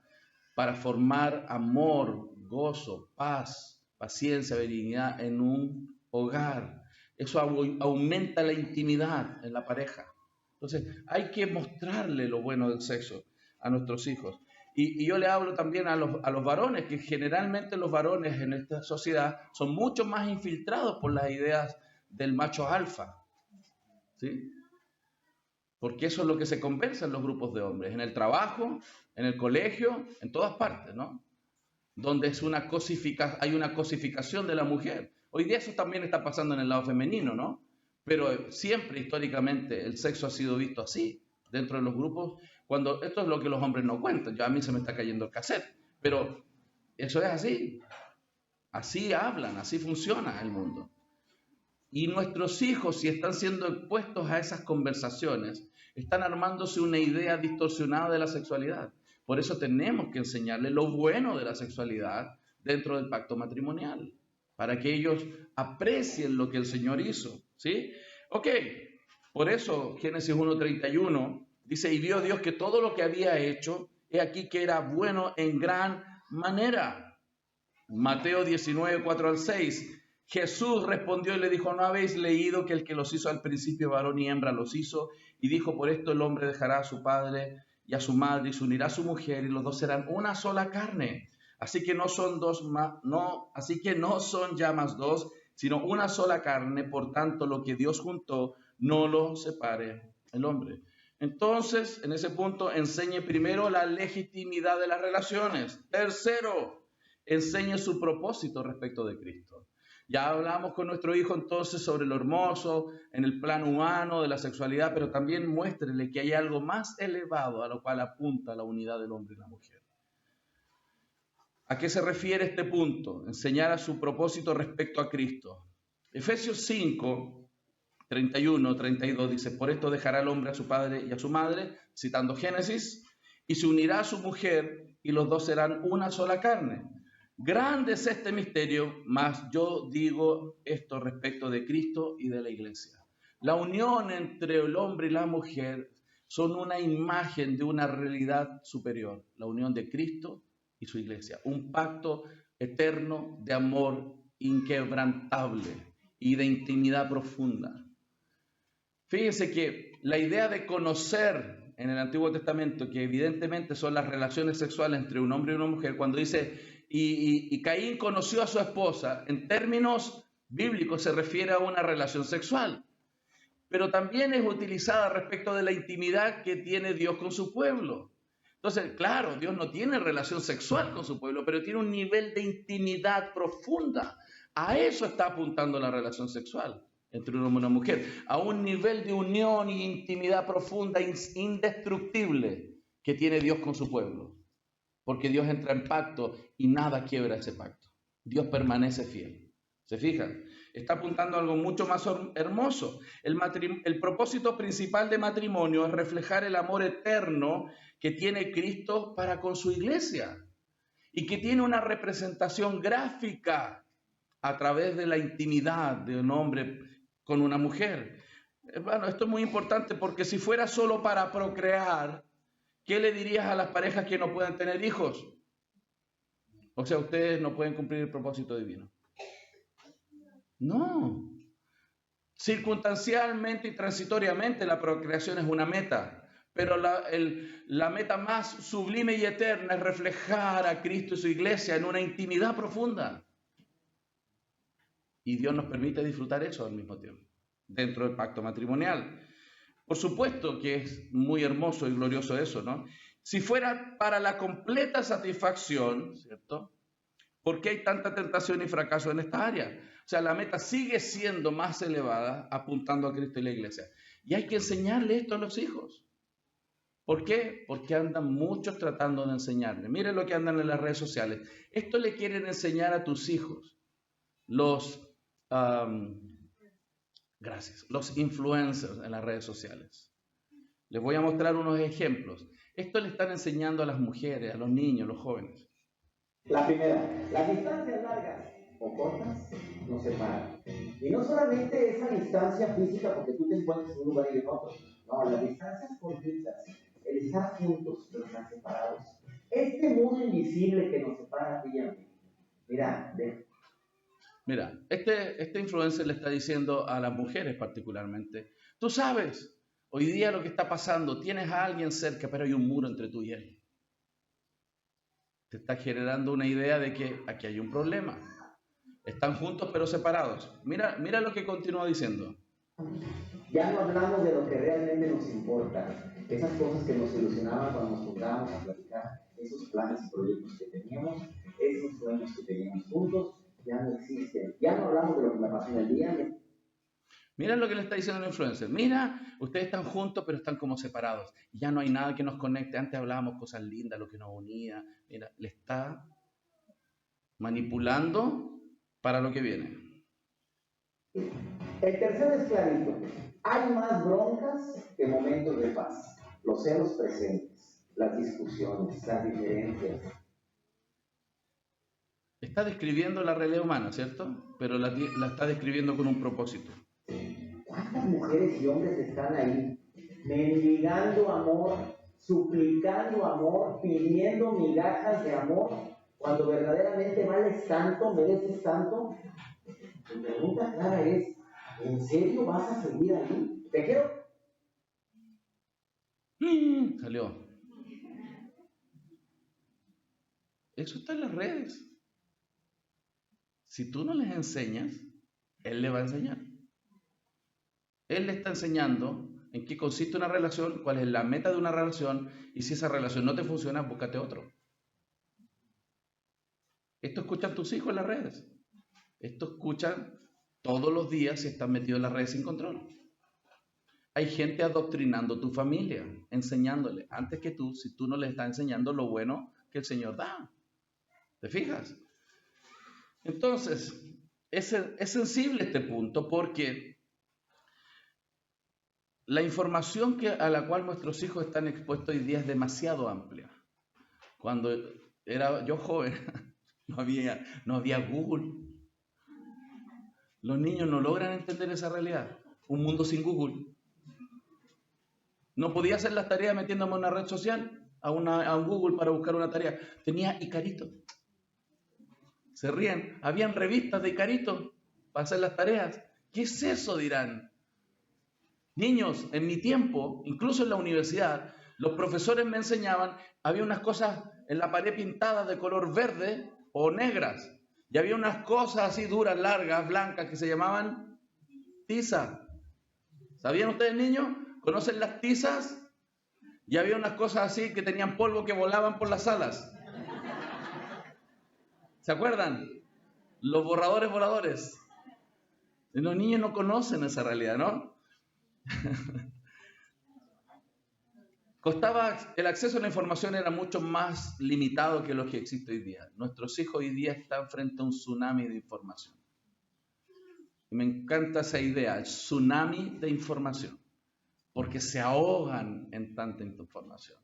para formar amor, gozo, paz, paciencia, benignidad en un hogar. Eso aumenta la intimidad en la pareja. Entonces, hay que mostrarle lo bueno del sexo a nuestros hijos. Y yo le hablo también a los varones, que generalmente los varones en esta sociedad son mucho más infiltrados por las ideas del macho alfa, ¿sí? Porque eso es lo que se conversa en los grupos de hombres, en el trabajo, en el colegio, en todas partes, ¿no? Donde hay una cosificación de la mujer. Hoy día eso también está pasando en el lado femenino, ¿no? Pero siempre, históricamente, el sexo ha sido visto así, dentro de los grupos, cuando esto es lo que los hombres no cuentan. Ya a mí se me está cayendo el cassette, pero eso es así. Así hablan, así funciona el mundo. Y nuestros hijos, si están siendo expuestos a esas conversaciones, están armándose una idea distorsionada de la sexualidad. Por eso tenemos que enseñarles lo bueno de la sexualidad dentro del pacto matrimonial, para que ellos aprecien lo que el Señor hizo, ¿sí? Ok, por eso Génesis 1:31 dice, y vio Dios que todo lo que había hecho, he aquí que era bueno en gran manera. Mateo 19:4-6, Jesús respondió y le dijo, ¿no habéis leído que el que los hizo al principio varón y hembra los hizo? Y dijo, por esto el hombre dejará a su padre y a su madre y se unirá a su mujer y los dos serán una sola carne. Así que no son ya más dos, sino una sola carne. Por tanto, lo que Dios juntó, no lo separe el hombre. Entonces, en ese punto, enseñe primero la legitimidad de las relaciones. Tercero, enseñe su propósito respecto de Cristo. Ya hablamos con nuestro hijo entonces sobre lo hermoso en el plano humano de la sexualidad, pero también muéstrele que hay algo más elevado a lo cual apunta la unidad del hombre y la mujer. ¿A qué se refiere este punto? Enseñar a su propósito respecto a Cristo. Efesios 5, 31, 32 dice, por esto dejará el hombre a su padre y a su madre, citando Génesis, y se unirá a su mujer y los dos serán una sola carne. Grande es este misterio, mas yo digo esto respecto de Cristo y de la iglesia. La unión entre el hombre y la mujer son una imagen de una realidad superior, la unión de Cristo y su iglesia, un pacto eterno de amor inquebrantable y de intimidad profunda. Fíjense que la idea de conocer en el Antiguo Testamento, que evidentemente son las relaciones sexuales entre un hombre y una mujer, cuando dice, y Caín conoció a su esposa, en términos bíblicos se refiere a una relación sexual, pero también es utilizada respecto de la intimidad que tiene Dios con su pueblo. Entonces, claro, Dios no tiene relación sexual con su pueblo, pero tiene un nivel de intimidad profunda. A eso está apuntando la relación sexual entre un hombre y una mujer, a un nivel de unión y intimidad profunda, indestructible, que tiene Dios con su pueblo. Porque Dios entra en pacto y nada quiebra ese pacto. Dios permanece fiel. ¿Se fijan? Está apuntando a algo mucho más hermoso. El propósito principal de matrimonio es reflejar el amor eterno que tiene Cristo para con su iglesia y que tiene una representación gráfica a través de la intimidad de un hombre con una mujer. Bueno, esto es muy importante porque si fuera solo para procrear, ¿qué le dirías a las parejas que no pueden tener hijos? O sea, ustedes no pueden cumplir el propósito divino. No. Circunstancialmente y transitoriamente la procreación es una meta, pero la meta más sublime y eterna es reflejar a Cristo y su iglesia en una intimidad profunda. Y Dios nos permite disfrutar eso al mismo tiempo, dentro del pacto matrimonial. Por supuesto que es muy hermoso y glorioso eso, ¿no? Si fuera para la completa satisfacción, ¿cierto? ¿Por qué hay tanta tentación y fracaso en esta área? O sea, la meta sigue siendo más elevada apuntando a Cristo y la iglesia. Y hay que enseñarle esto a los hijos. ¿Por qué? Porque andan muchos tratando de enseñarle. Miren lo que andan en las redes sociales. Esto le quieren enseñar a tus hijos. Los influencers en las redes sociales. Les voy a mostrar unos ejemplos. Esto le están enseñando a las mujeres, a los niños, a los jóvenes. La primera, las distancias largas o cortas nos separan. Y no solamente esa distancia física porque tú te encuentras en un lugar y en otro. No, las distancias cortitas, el estar juntos pero estar separados. Este muro invisible que nos separa a ti y a mí. Mira, este influencer le está diciendo a las mujeres particularmente, tú sabes, hoy día lo que está pasando, tienes a alguien cerca, pero hay un muro entre tú y él. Te está generando una idea de que aquí hay un problema. Están juntos pero separados. Mira lo que continúa diciendo. Ya no hablamos de lo que realmente nos importa, esas cosas que nos ilusionaban cuando nos juntábamos a platicar, esos planes y proyectos que teníamos, esos sueños que teníamos juntos, ya no existen. Ya no hablamos de lo que me pasó en el día. Mira lo que le está diciendo el influencer. Mira, ustedes están juntos, pero están como separados. Ya no hay nada que nos conecte. Antes hablábamos cosas lindas, lo que nos unía. Mira, le está manipulando para lo que viene. El tercero es clarito. Hay más broncas que momentos de paz. Los celos presentes, las discusiones, las diferencias. Está describiendo la realidad humana, ¿cierto? Pero la está describiendo con un propósito. ¿Cuántas mujeres y hombres están ahí mendigando amor, suplicando amor, pidiendo migajas de amor, cuando verdaderamente vales tanto, mereces tanto? Mi pregunta clara es, ¿en serio vas a seguir ahí? Te quiero. Salió. Eso está en las redes. Si tú no les enseñas, él le va a enseñar. Él le está enseñando en qué consiste una relación, cuál es la meta de una relación, y si esa relación no te funciona, búscate otro. Esto escuchan tus hijos en las redes. Esto escuchan todos los días si están metidos en las redes sin control. Hay gente adoctrinando tu familia, enseñándole, antes que tú, si tú no les estás enseñando lo bueno que el Señor da. ¿Te fijas? Entonces, es sensible este punto porque la información a la cual nuestros hijos están expuestos hoy día es demasiado amplia. Cuando era yo joven, no había Google. Los niños no logran entender esa realidad. Un mundo sin Google. No podía hacer las tareas metiéndome en una red social, a un Google para buscar una tarea. Tenía Icarito. Se ríen. Habían revistas de Icarito para hacer las tareas. ¿Qué es eso? Dirán. Niños, en mi tiempo, incluso en la universidad, los profesores me enseñaban, había unas cosas en la pared pintadas de color verde o negras. Y había unas cosas así duras, largas, blancas, que se llamaban tiza. ¿Sabían ustedes, niños? ¿Conocen las tizas? Y había unas cosas así que tenían polvo que volaban por las salas. ¿Se acuerdan? Los borradores voladores. Y los niños no conocen esa realidad, ¿no? El acceso a la información era mucho más limitado que lo que existe hoy día. Nuestros hijos hoy día están frente a un tsunami de información. Y me encanta esa idea, el tsunami de información, porque se ahogan en tanta información.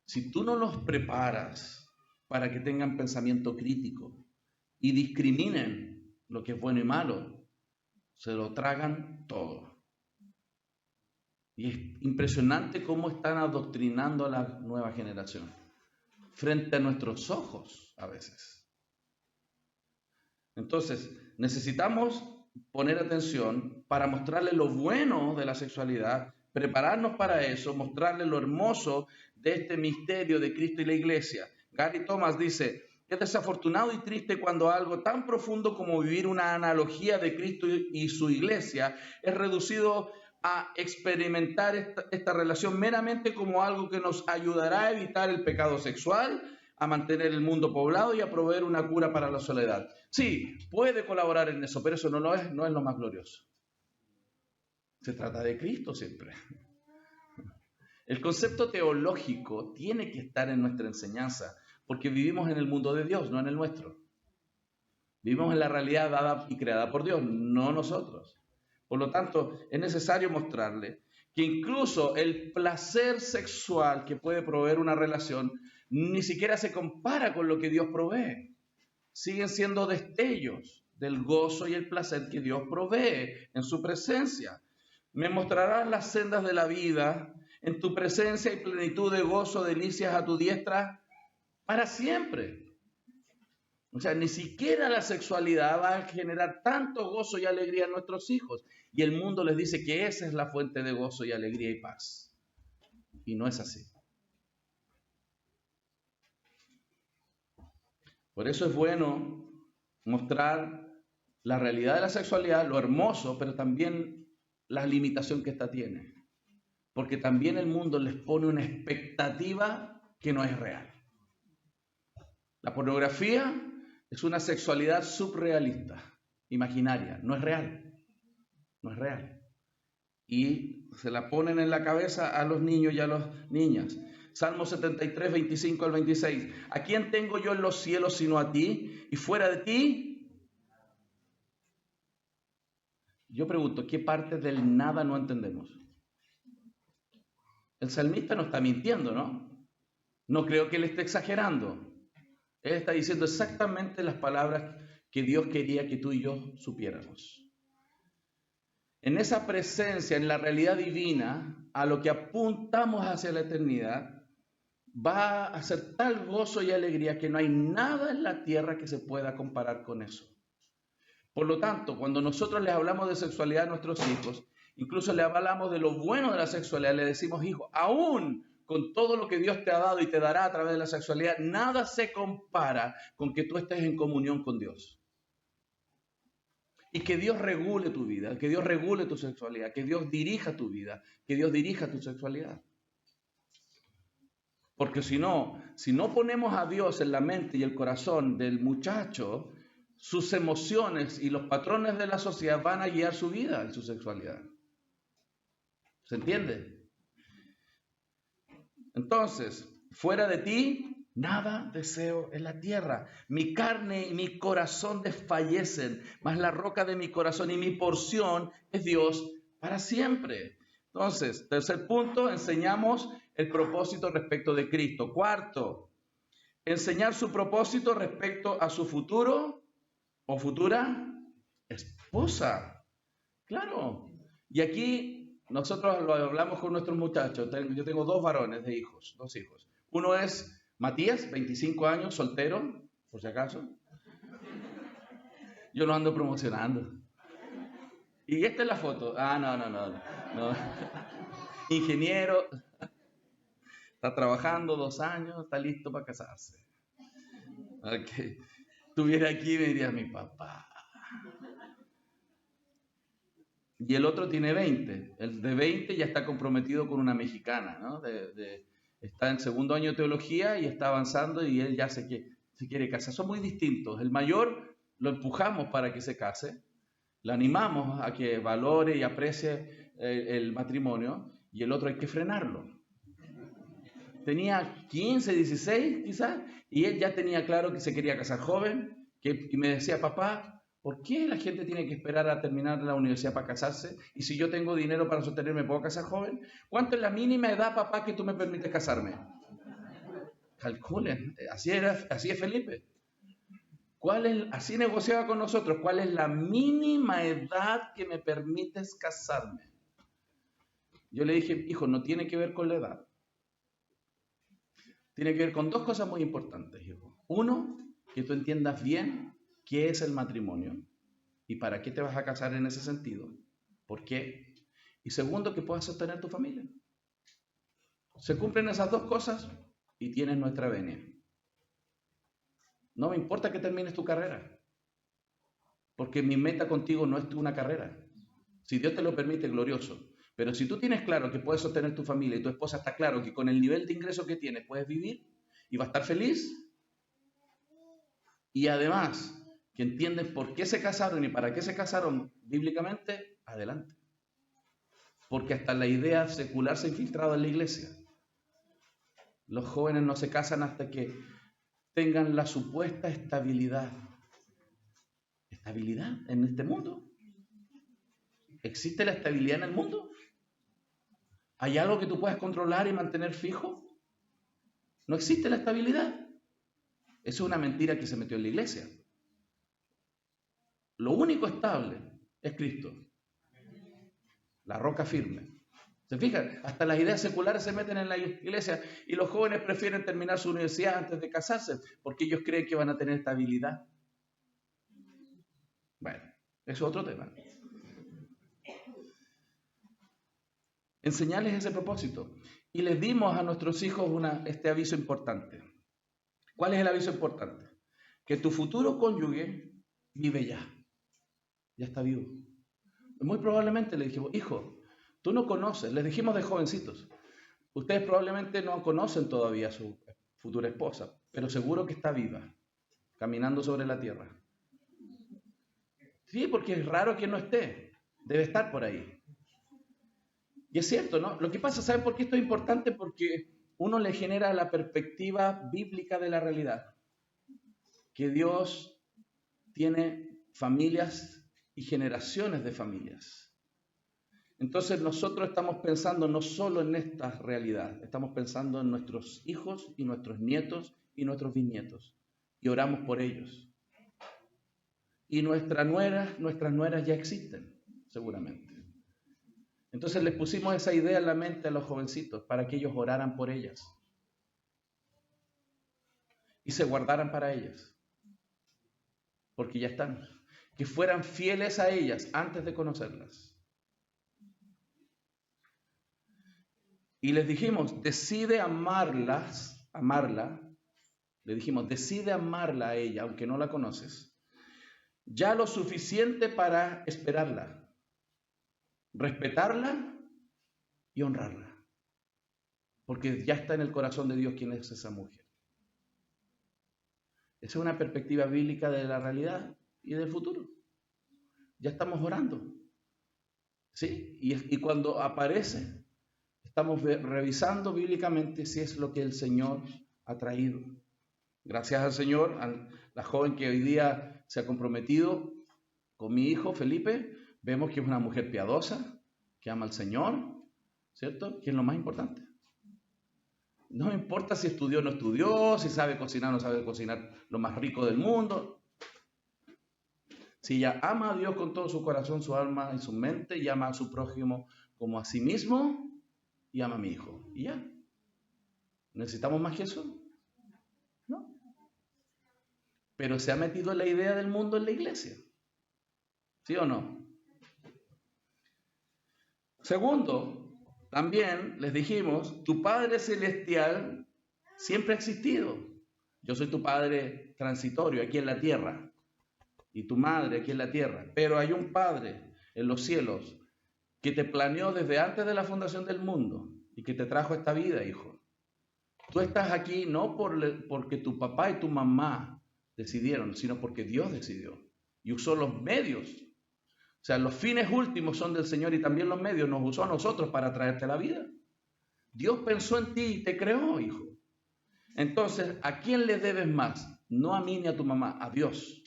Si tú no los preparas para que tengan pensamiento crítico y discriminen lo que es bueno y malo, se lo tragan todo. Y es impresionante cómo están adoctrinando a la nueva generación frente a nuestros ojos a veces. Entonces, necesitamos poner atención para mostrarle lo bueno de la sexualidad, prepararnos para eso, mostrarle lo hermoso de este misterio de Cristo y la Iglesia. Gary Thomas dice, es desafortunado y triste cuando algo tan profundo como vivir una analogía de Cristo y su Iglesia es reducido a experimentar esta relación meramente como algo que nos ayudará a evitar el pecado sexual, a mantener el mundo poblado y a proveer una cura para la soledad. Sí, puede colaborar en eso, pero eso no es lo más glorioso. Se trata de Cristo siempre. El concepto teológico tiene que estar en nuestra enseñanza, porque vivimos en el mundo de Dios, no en el nuestro. Vivimos en la realidad dada y creada por Dios, no nosotros. Por lo tanto, es necesario mostrarle que incluso el placer sexual que puede proveer una relación ni siquiera se compara con lo que Dios provee. Siguen siendo destellos del gozo y el placer que Dios provee en su presencia. Me mostrarás las sendas de la vida, en tu presencia y plenitud de gozo, delicias a tu diestra para siempre. O sea, ni siquiera la sexualidad va a generar tanto gozo y alegría en nuestros hijos. Y el mundo les dice que esa es la fuente de gozo y alegría y paz. Y no es así. Por eso es bueno mostrar la realidad de la sexualidad, lo hermoso, pero también la limitación que ésta tiene. Porque también el mundo les pone una expectativa que no es real. La pornografía es una sexualidad subrealista, imaginaria, no es real, no es real. Y se la ponen en la cabeza a los niños y a las niñas. Salmo 73, 25 al 26. ¿A quién tengo yo en los cielos sino a ti? Y fuera de ti. Yo pregunto, ¿qué parte del nada no entendemos? El salmista no está mintiendo, ¿no? No creo que él esté exagerando. Él está diciendo exactamente las palabras que Dios quería que tú y yo supiéramos. En esa presencia, en la realidad divina, a lo que apuntamos hacia la eternidad, va a ser tal gozo y alegría que no hay nada en la tierra que se pueda comparar con eso. Por lo tanto, cuando nosotros les hablamos de sexualidad a nuestros hijos, incluso les hablamos de lo bueno de la sexualidad, le decimos, hijo, aún con todo lo que Dios te ha dado y te dará a través de la sexualidad, nada se compara con que tú estés en comunión con Dios. Y que Dios regule tu vida, que Dios regule tu sexualidad, que Dios dirija tu vida, que Dios dirija tu sexualidad. Porque si no ponemos a Dios en la mente y el corazón del muchacho, sus emociones y los patrones de la sociedad van a guiar su vida y su sexualidad. ¿Se entiende? Entonces, fuera de ti, nada deseo en la tierra. Mi carne y mi corazón desfallecen, mas la roca de mi corazón y mi porción es Dios para siempre. Entonces, tercer punto, enseñamos el propósito respecto de Cristo. Cuarto, enseñar su propósito respecto a su futuro o futura esposa. Claro. Y aquí nosotros lo hablamos con nuestros muchachos. Yo tengo dos varones de hijos, dos hijos. Uno es Matías, 25 años, soltero, por si acaso. Yo lo ando promocionando. Y esta es la foto. No. Ingeniero, está trabajando 2 años, está listo para casarse. Ok. Estuviera aquí y me diría mi papá. Y el otro tiene 20. El de 20 ya está comprometido con una mexicana, ¿no? Está en segundo año de teología y está avanzando y él ya se quiere casar. Son muy distintos. El mayor lo empujamos para que se case, lo animamos a que valore y aprecie el matrimonio, y el otro hay que frenarlo. Tenía 15, 16 quizás, y él ya tenía claro que se quería casar joven, y me decía, papá, ¿por qué la gente tiene que esperar a terminar la universidad para casarse? Y si yo tengo dinero para sostenerme, ¿puedo casar joven? ¿Cuánto es la mínima edad, papá, que tú me permites casarme? Calculen, así es Felipe. Así negociaba con nosotros, ¿cuál es la mínima edad que me permites casarme? Yo le dije, hijo, no tiene que ver con la edad. Tiene que ver con dos cosas muy importantes, hijo. Uno, que tú entiendas bien qué es el matrimonio y para qué te vas a casar en ese sentido. ¿Por qué? Y segundo, que puedas sostener tu familia. Se cumplen esas dos cosas y tienes nuestra venia. No me importa que termines tu carrera, porque mi meta contigo no es una carrera. Si Dios te lo permite, glorioso. Pero si tú tienes claro que puedes sostener tu familia y tu esposa está claro que con el nivel de ingreso que tienes puedes vivir y va a estar feliz, y además que entienden por qué se casaron y para qué se casaron bíblicamente, adelante. Porque hasta la idea secular se ha infiltrado en la iglesia. Los jóvenes no se casan hasta que tengan la supuesta estabilidad. ¿Estabilidad en este mundo? ¿Existe la estabilidad en el mundo? ¿Hay algo que tú puedas controlar y mantener fijo? No existe la estabilidad. Eso es una mentira que se metió en la iglesia. Lo único estable es Cristo. La roca firme. ¿Se fijan? Hasta las ideas seculares se meten en la iglesia y los jóvenes prefieren terminar su universidad antes de casarse porque ellos creen que van a tener estabilidad. Bueno, eso es otro tema. Enseñarles ese propósito. Y les dimos a nuestros hijos este aviso importante. ¿Cuál es el aviso importante? Que tu futuro cónyuge vive ya. Ya está vivo. Muy probablemente le dijimos, hijo, tú no conoces, les dijimos de jovencitos, ustedes probablemente no conocen todavía a su futura esposa, pero seguro que está viva, caminando sobre la tierra. Sí, porque es raro que no esté, debe estar por ahí. Y es cierto, ¿no? Lo que pasa, ¿saben por qué esto es importante? Porque uno le genera la perspectiva bíblica de la realidad. Que Dios tiene familias y generaciones de familias. Entonces nosotros estamos pensando no solo en esta realidad, estamos pensando en nuestros hijos y nuestros nietos y nuestros bisnietos. Y oramos por ellos. Y nuestras nueras ya existen, seguramente. Entonces les pusimos esa idea en la mente a los jovencitos para que ellos oraran por ellas y se guardaran para ellas, porque ya están, que fueran fieles a ellas antes de conocerlas. Y les dijimos, decide amarla, le dijimos, decide amarla a ella, aunque no la conoces. ya lo suficiente para esperarla, respetarla y honrarla. Porque ya está en el corazón de Dios quién es esa mujer. Esa es una perspectiva bíblica de la realidad y del futuro. Ya estamos orando. ¿Sí? Y cuando aparece, estamos revisando bíblicamente si es lo que el Señor ha traído. Gracias al Señor, a la joven que hoy día se ha comprometido con mi hijo Felipe, vemos que es una mujer piadosa, que ama al Señor, ¿cierto? Que es lo más importante. No me importa si estudió o no estudió, si sabe cocinar o no sabe cocinar, lo más rico del mundo. Si ella ama a Dios con todo su corazón, su alma y su mente, y ama a su prójimo como a sí mismo, y ama a mi hijo. Y ya. ¿Necesitamos más que eso? No. Pero se ha metido la idea del mundo en la iglesia. ¿Sí o no? Segundo, también les dijimos, tu Padre Celestial siempre ha existido. Yo soy tu Padre transitorio aquí en la tierra y tu Madre aquí en la tierra. Pero hay un Padre en los cielos que te planeó desde antes de la fundación del mundo y que te trajo esta vida, hijo. Tú estás aquí no porque tu papá y tu mamá decidieron, sino porque Dios decidió y usó los medios. O sea, los fines últimos son del Señor y también los medios nos usó a nosotros para traerte la vida. Dios pensó en ti y te creó, hijo. Entonces, ¿a quién le debes más? No a mí ni a tu mamá, a Dios.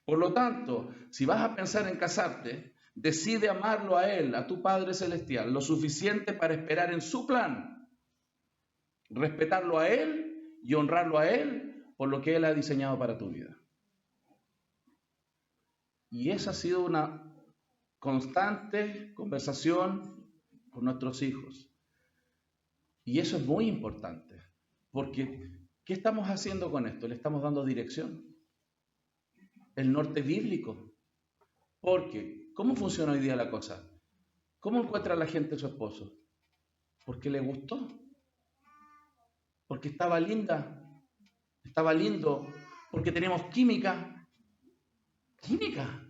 Por lo tanto, si vas a pensar en casarte, decide amarlo a Él, a tu Padre Celestial, lo suficiente para esperar en su plan, respetarlo a Él y honrarlo a Él por lo que Él ha diseñado para tu vida. Y esa ha sido una constante conversación con nuestros hijos. Y eso es muy importante, porque ¿qué estamos haciendo con esto? Le estamos dando dirección, el norte bíblico. Porque, ¿cómo funciona hoy día la cosa? ¿Cómo encuentra la gente a su esposo? Porque le gustó, porque estaba linda, estaba lindo, porque tenemos química. Química.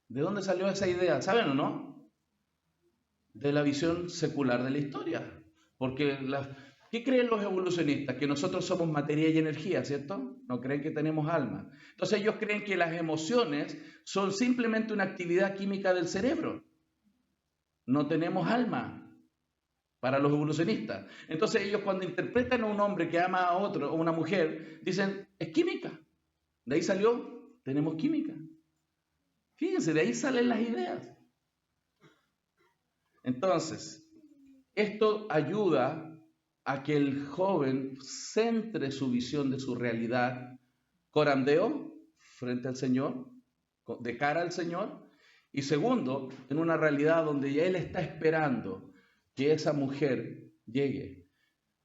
¿De dónde salió esa idea? ¿Saben o no? De la visión secular de la historia. Porque, ¿qué creen los evolucionistas? Que nosotros somos materia y energía, ¿cierto? No creen que tenemos alma. Entonces ellos creen que las emociones son simplemente una actividad química del cerebro. No tenemos alma para los evolucionistas. Entonces ellos cuando interpretan a un hombre que ama a otro, o una mujer, dicen, es química. De ahí salió, tenemos química. Fíjense, de ahí salen las ideas. Entonces, esto ayuda a que el joven centre su visión de su realidad, corandeo, frente al Señor, de cara al Señor, y segundo, en una realidad donde él está esperando que esa mujer llegue.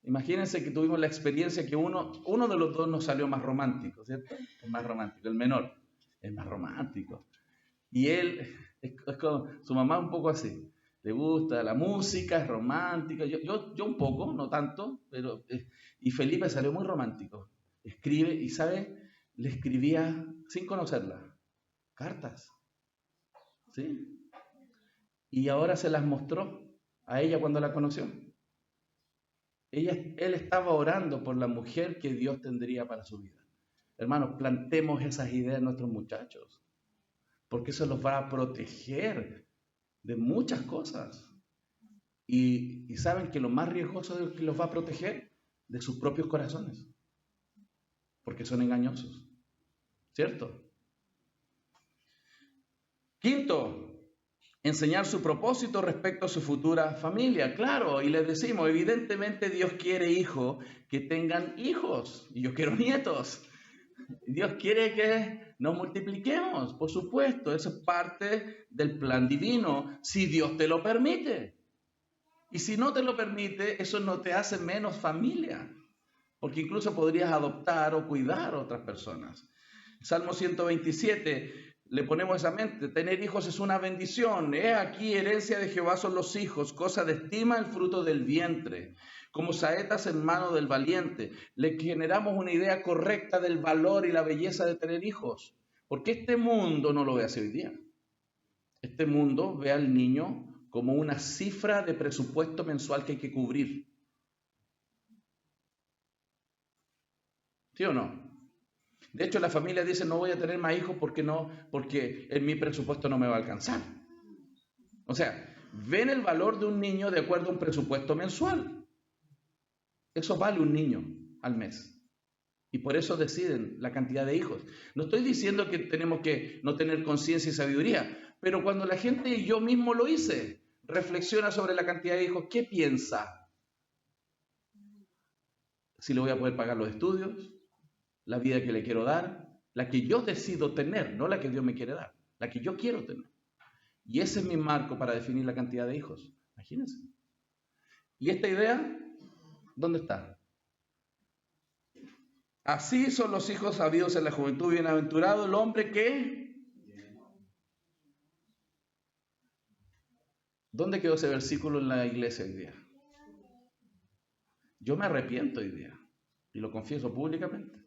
Imagínense que tuvimos la experiencia que uno de los dos nos salió más romántico, ¿cierto? Es más romántico, el menor es más romántico. Y él, es como, su mamá un poco así, le gusta la música, es romántica, yo un poco, no tanto, pero, y Felipe salió muy romántico, escribe, y ¿sabe? Le escribía, sin conocerla, cartas, ¿sí? Y ahora se las mostró a ella cuando la conoció. Él estaba orando por la mujer que Dios tendría para su vida. Hermanos, plantemos esas ideas en nuestros muchachos, porque eso los va a proteger de muchas cosas. Y saben que lo más riesgoso es que los va a proteger de sus propios corazones, porque son engañosos, ¿cierto? Quinto, enseñar su propósito respecto a su futura familia. Claro, y les decimos, evidentemente Dios quiere, hijo, que tengan hijos, y yo quiero nietos. Dios quiere que nos multipliquemos, por supuesto, eso es parte del plan divino, si Dios te lo permite. Y si no te lo permite, eso no te hace menos familia, porque incluso podrías adoptar o cuidar a otras personas. Salmo 127, le ponemos esa mente, tener hijos es una bendición. He aquí, herencia de Jehová son los hijos, cosa de estima el fruto del vientre. como saetas en mano del valiente. Le generamos una idea correcta del valor y la belleza de tener hijos. Porque este mundo no lo ve así hoy día. Este mundo ve al niño como una cifra de presupuesto mensual que hay que cubrir. ¿Sí o no? De hecho, la familia dice, no voy a tener más hijos porque en mi presupuesto no me va a alcanzar. O sea, ven el valor de un niño de acuerdo a un presupuesto mensual. Eso vale un niño al mes. Y por eso deciden la cantidad de hijos. No estoy diciendo que tenemos que no tener conciencia y sabiduría, pero cuando la gente, y yo mismo lo hice, reflexiona sobre la cantidad de hijos, ¿qué piensa? Si le voy a poder pagar los estudios, la vida que le quiero dar, la que yo decido tener, no la que Dios me quiere dar, la que yo quiero tener. Y ese es mi marco para definir la cantidad de hijos. Imagínense. ¿Y esta idea? ¿Dónde está? Así son los hijos habidos en la juventud, bienaventurado el hombre que... ¿Dónde quedó ese versículo en la iglesia hoy día? Yo me arrepiento hoy día y lo confieso públicamente,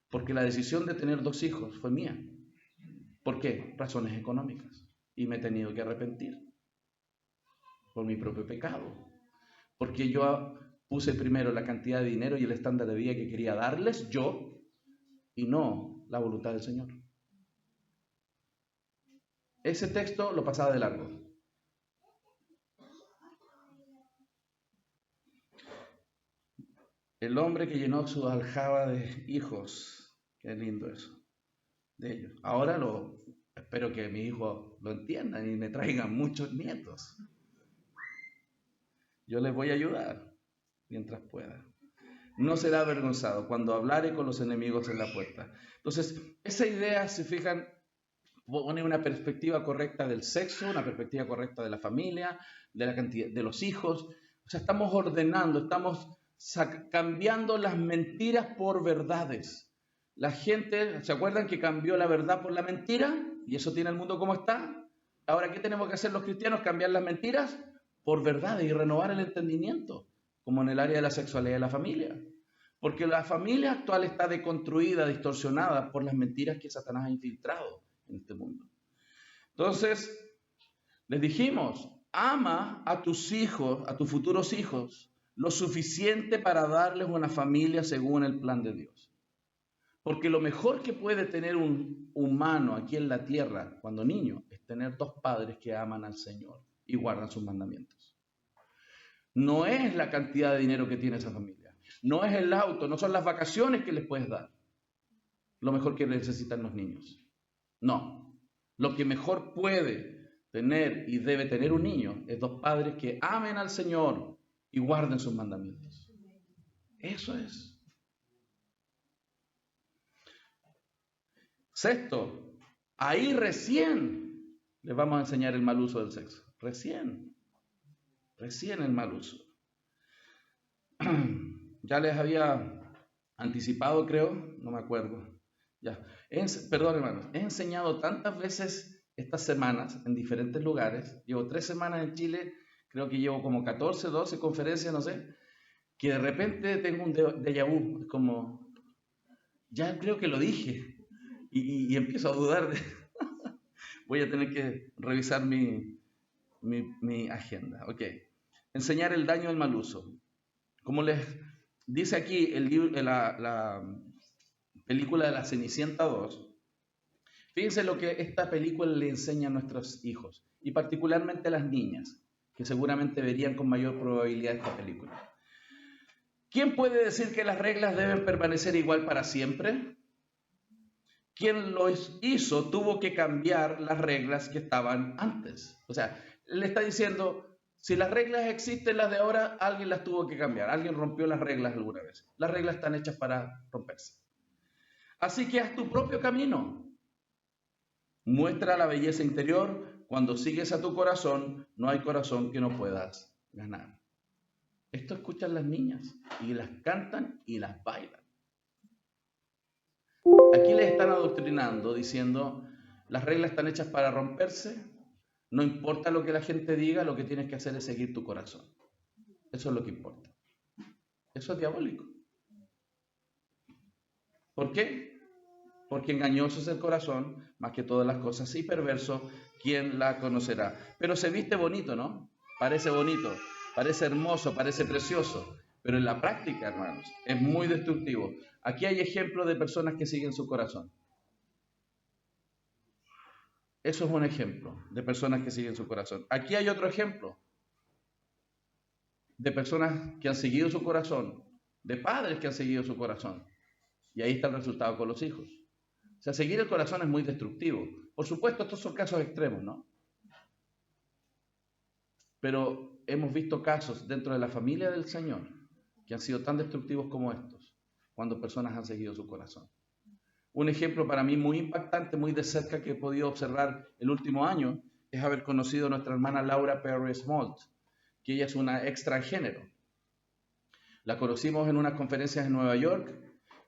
porque la decisión de tener 2 hijos fue mía. ¿Por qué? Razones económicas. Y me he tenido que arrepentir por mi propio pecado, porque yo puse primero la cantidad de dinero y el estándar de vida que quería darles yo y no la voluntad del Señor. Ese texto lo pasaba de largo. El hombre que llenó su aljaba de hijos, qué lindo eso, de ellos. Ahora espero que mis hijos lo entiendan y me traigan muchos nietos. Yo les voy a ayudar mientras pueda. No será avergonzado cuando hablare con los enemigos en la puerta. Entonces, esa idea, si fijan, pone una perspectiva correcta del sexo, una perspectiva correcta de la familia, de la cantidad de los hijos. O sea, estamos ordenando, estamos cambiando las mentiras por verdades. La gente, ¿se acuerdan que cambió la verdad por la mentira? Y eso tiene el mundo como está. Ahora, ¿qué tenemos que hacer los cristianos? Cambiar las mentiras por verdades y renovar el entendimiento, como en el área de la sexualidad y la familia. Porque la familia actual está deconstruida, distorsionada por las mentiras que Satanás ha infiltrado en este mundo. Entonces, les dijimos, ama a tus hijos, a tus futuros hijos, lo suficiente para darles una familia según el plan de Dios. Porque lo mejor que puede tener un humano aquí en la tierra cuando niño es tener 2 padres que aman al Señor y guardan sus mandamientos. No es la cantidad de dinero que tiene esa familia, no es el auto, no son las vacaciones que les puedes dar lo mejor que necesitan los niños. No, lo que mejor puede tener y debe tener un niño es 2 padres que amen al Señor y guarden sus mandamientos. Eso es. Sexto, ahí recién les vamos a enseñar el mal uso del sexo. Recién el mal uso. Ya les había anticipado, creo, no me acuerdo. Ya. Perdón, hermanos, he enseñado tantas veces estas semanas en diferentes lugares. Llevo 3 semanas en Chile, creo que llevo como 14, 12 conferencias, no sé, que de repente tengo un déjà vu, como, ya creo que lo dije, y empiezo a dudar. Voy a tener que revisar mi agenda. Ok. Enseñar el daño del mal uso. Como les dice aquí la película de La Cenicienta 2, fíjense lo que esta película le enseña a nuestros hijos, y particularmente a las niñas, que seguramente verían con mayor probabilidad esta película. ¿Quién puede decir que las reglas deben permanecer igual para siempre? Quien lo hizo tuvo que cambiar las reglas que estaban antes. O sea, le está diciendo, si las reglas existen, las de ahora, alguien las tuvo que cambiar. Alguien rompió las reglas alguna vez. Las reglas están hechas para romperse. Así que haz tu propio camino. Muestra la belleza interior. Cuando sigues a tu corazón, no hay corazón que no puedas ganar. Esto escuchan las niñas y las cantan y las bailan. Aquí les están adoctrinando diciendo, las reglas están hechas para romperse, no importa lo que la gente diga, lo que tienes que hacer es seguir tu corazón. Eso es lo que importa. Eso es diabólico. ¿Por qué? Porque engañoso es el corazón, más que todas las cosas, y perverso, ¿quién la conocerá? Pero se viste bonito, ¿no? Parece bonito, parece hermoso, parece precioso, pero en la práctica, hermanos, es muy destructivo. Aquí hay ejemplos de personas que siguen su corazón. Eso es un ejemplo de personas que siguen su corazón. Aquí hay otro ejemplo de personas que han seguido su corazón, de padres que han seguido su corazón. Y ahí está el resultado con los hijos. O sea, seguir el corazón es muy destructivo. Por supuesto, estos son casos extremos, ¿no? Pero hemos visto casos dentro de la familia del Señor que han sido tan destructivos como estos, cuando personas han seguido su corazón. Un ejemplo para mí muy impactante, muy de cerca, que he podido observar el último año, es haber conocido a nuestra hermana Laura Perry Smolt, que ella es una ex transgénero. La conocimos en unas conferencias en Nueva York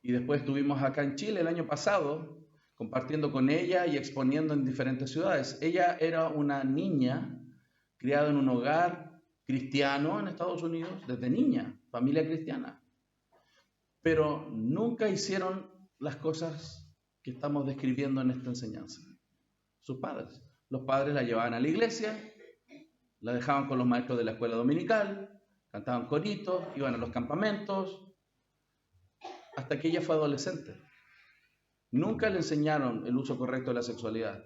y después estuvimos acá en Chile el año pasado compartiendo con ella y exponiendo en diferentes ciudades. Ella era una niña criada en un hogar cristiano en Estados Unidos, desde niña, familia cristiana. Pero nunca hicieron las cosas que estamos describiendo en esta enseñanza. Sus padres. Los padres la llevaban a la iglesia, la dejaban con los maestros de la escuela dominical, cantaban coritos, iban a los campamentos, hasta que ella fue adolescente. Nunca le enseñaron el uso correcto de la sexualidad.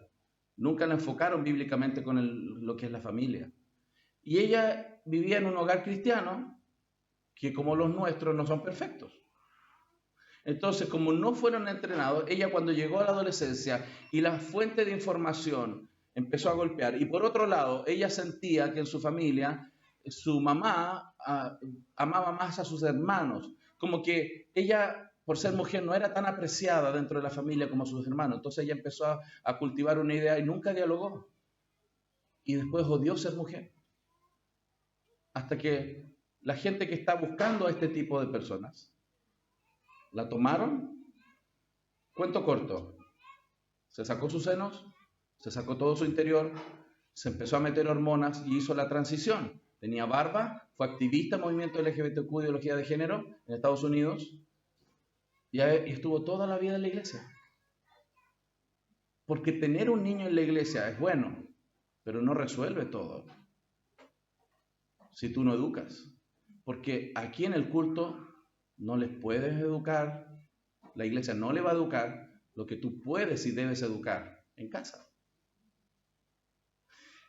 Nunca la enfocaron bíblicamente con lo que es la familia. Y ella vivía en un hogar cristiano que, como los nuestros, no son perfectos. Entonces, como no fueron entrenados, ella cuando llegó a la adolescencia y la fuente de información empezó a golpear, y por otro lado, ella sentía que en su familia, su mamá amaba más a sus hermanos, como que ella, por ser mujer, no era tan apreciada dentro de la familia como sus hermanos. Entonces ella empezó a cultivar una idea y nunca dialogó. Y después odió ser mujer. Hasta que la gente que está buscando a este tipo de personas, la tomaron. Cuento corto, se sacó sus senos, se sacó todo su interior, se empezó a meter hormonas y hizo la transición. Tenía barba, fue activista en movimiento LGBTQ, ideología de género, en Estados Unidos, y estuvo toda la vida en la iglesia. Porque tener un niño en la iglesia es bueno, pero no resuelve todo si tú no educas. Porque aquí en el culto no les puedes educar, la iglesia no le va a educar lo que tú puedes y debes educar en casa.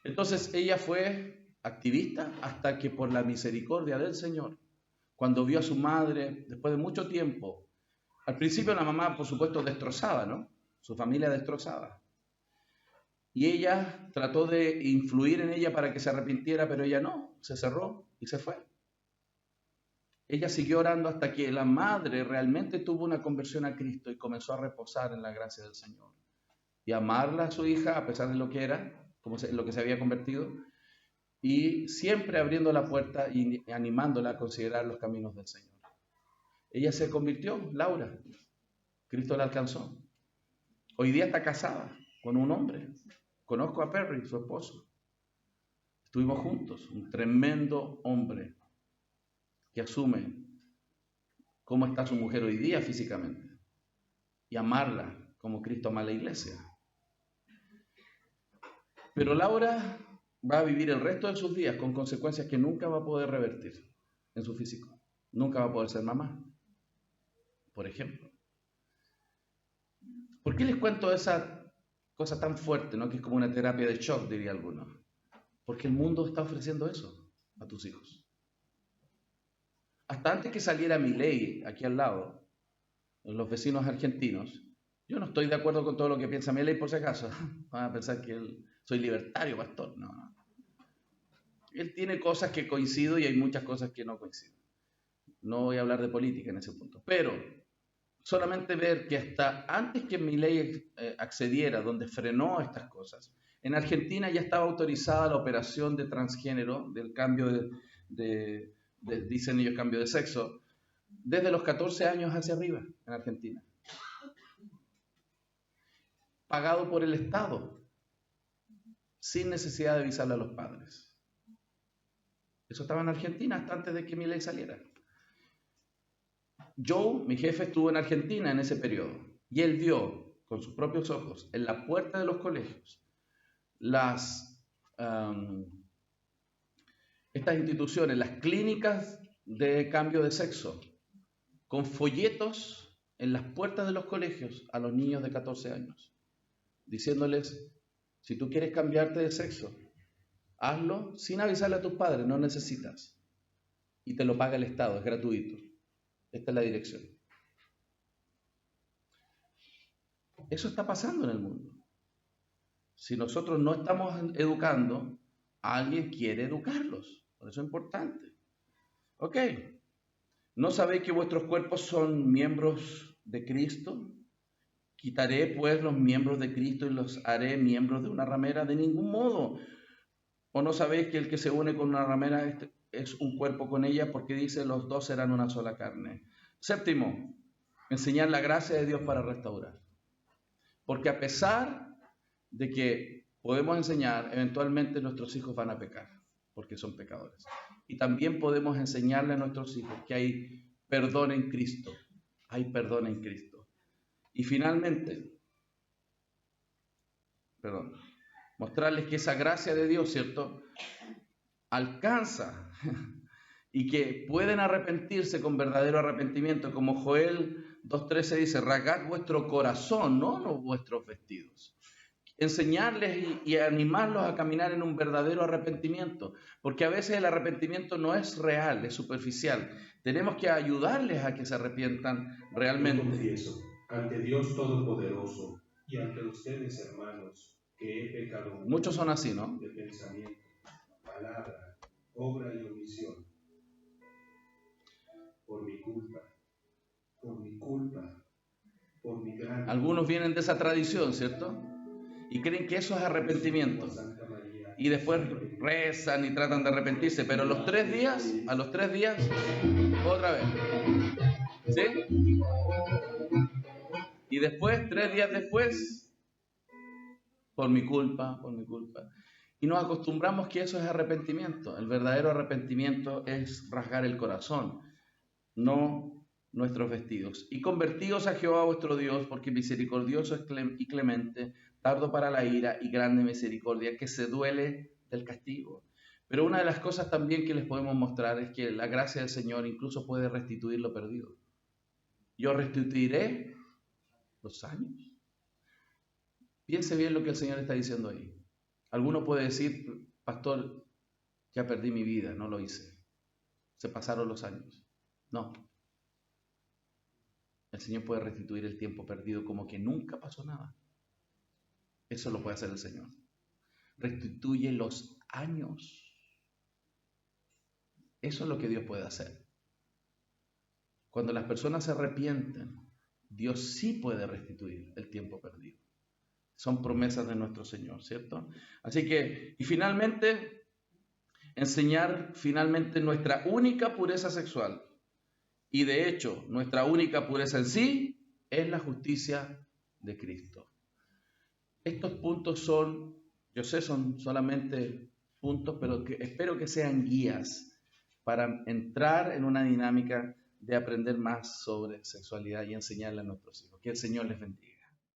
Entonces ella fue activista hasta que, por la misericordia del Señor, cuando vio a su madre, después de mucho tiempo, al principio la mamá, por supuesto, destrozada, ¿no? Su familia destrozada. Y ella trató de influir en ella para que se arrepintiera, pero ella no, se cerró y se fue. Ella siguió orando hasta que la madre realmente tuvo una conversión a Cristo y comenzó a reposar en la gracia del Señor. Y amarla a su hija, a pesar de lo que era, lo que se había convertido, y siempre abriendo la puerta y animándola a considerar los caminos del Señor. Ella se convirtió, Laura. Cristo la alcanzó. Hoy día está casada con un hombre. Conozco a Perry, su esposo. Estuvimos juntos, un tremendo hombre que asume cómo está su mujer hoy día físicamente y amarla como Cristo ama a la iglesia. Pero Laura va a vivir el resto de sus días con consecuencias que nunca va a poder revertir en su físico. Nunca va a poder ser mamá, por ejemplo. ¿Por qué les cuento esa cosa tan fuerte, ¿no? Que es como una terapia de shock, diría alguno? Porque el mundo está ofreciendo eso a tus hijos. Hasta antes que saliera Milei aquí al lado, los vecinos argentinos, yo no estoy de acuerdo con todo lo que piensa Milei, por si acaso. Van a pensar que soy libertario, pastor. No. Él tiene cosas que coincido y hay muchas cosas que no coincido. No voy a hablar de política en ese punto. Pero solamente ver que hasta antes que Milei accediera, donde frenó estas cosas, en Argentina ya estaba autorizada la operación de transgénero, del cambio dicen ellos, cambio de sexo, desde los 14 años hacia arriba en Argentina. Pagado por el Estado, sin necesidad de avisarle a los padres. Eso estaba en Argentina hasta antes de que Milei saliera. Joe, mi jefe, estuvo en Argentina en ese periodo y él vio con sus propios ojos en la puerta de los colegios estas instituciones, las clínicas de cambio de sexo, con folletos en las puertas de los colegios a los niños de 14 años, diciéndoles, si tú quieres cambiarte de sexo, hazlo sin avisarle a tus padres, no necesitas. Y te lo paga el Estado, es gratuito. Esta es la dirección. Eso está pasando en el mundo. Si nosotros no estamos educando, alguien quiere educarlos. Por eso es importante. Ok. ¿No sabéis que vuestros cuerpos son miembros de Cristo? ¿Quitaré pues los miembros de Cristo y los haré miembros de una ramera? De ningún modo. ¿O no sabéis que el que se une con una ramera es un cuerpo con ella? Porque dice, los dos serán una sola carne. Séptimo, enseñar la gracia de Dios para restaurar. Porque a pesar de que podemos enseñar, eventualmente nuestros hijos van a pecar, porque son pecadores. Y también podemos enseñarle a nuestros hijos que hay perdón en Cristo. Hay perdón en Cristo. Y finalmente, mostrarles que esa gracia de Dios, ¿cierto?, alcanza y que pueden arrepentirse con verdadero arrepentimiento, como Joel 2:13 dice, rasgad vuestro corazón, no los vuestros vestidos. Enseñarles y animarlos a caminar en un verdadero arrepentimiento, porque a veces el arrepentimiento no es real, es superficial. Tenemos que ayudarles a que se arrepientan realmente. Yo confieso ante Dios Todopoderoso y ante ustedes, hermanos, que he pecado. Muchos son así, ¿no? De pensamiento, palabra, obra y omisión. Por mi culpa, por mi gran... Algunos vienen de esa tradición, ¿cierto? Y creen que eso es arrepentimiento. Y después rezan y tratan de arrepentirse, pero a los 3 días, otra vez. ¿Sí? Y después, 3 días después, por mi culpa. Y nos acostumbramos que eso es arrepentimiento. El verdadero arrepentimiento es rasgar el corazón, no nuestros vestidos. Y convertíos a Jehová vuestro Dios, porque misericordioso y clemente, tardo para la ira y grande misericordia, que se duele del castigo. Pero una de las cosas también que les podemos mostrar es que la gracia del Señor incluso puede restituir lo perdido. Yo restituiré los años. Piense bien lo que el Señor está diciendo ahí. Alguno puede decir, pastor, ya perdí mi vida, no lo hice. Se pasaron los años. No. El Señor puede restituir el tiempo perdido como que nunca pasó nada. Eso lo puede hacer el Señor. Restituye los años. Eso es lo que Dios puede hacer. Cuando las personas se arrepienten, Dios sí puede restituir el tiempo perdido. Son promesas de nuestro Señor, ¿cierto? Así que, y finalmente, enseñar nuestra única pureza sexual. Y de hecho, nuestra única pureza en sí es la justicia de Cristo. Estos puntos son solamente puntos, pero que espero que sean guías para entrar en una dinámica de aprender más sobre sexualidad y enseñarle a nuestros hijos. Que el Señor les bendiga.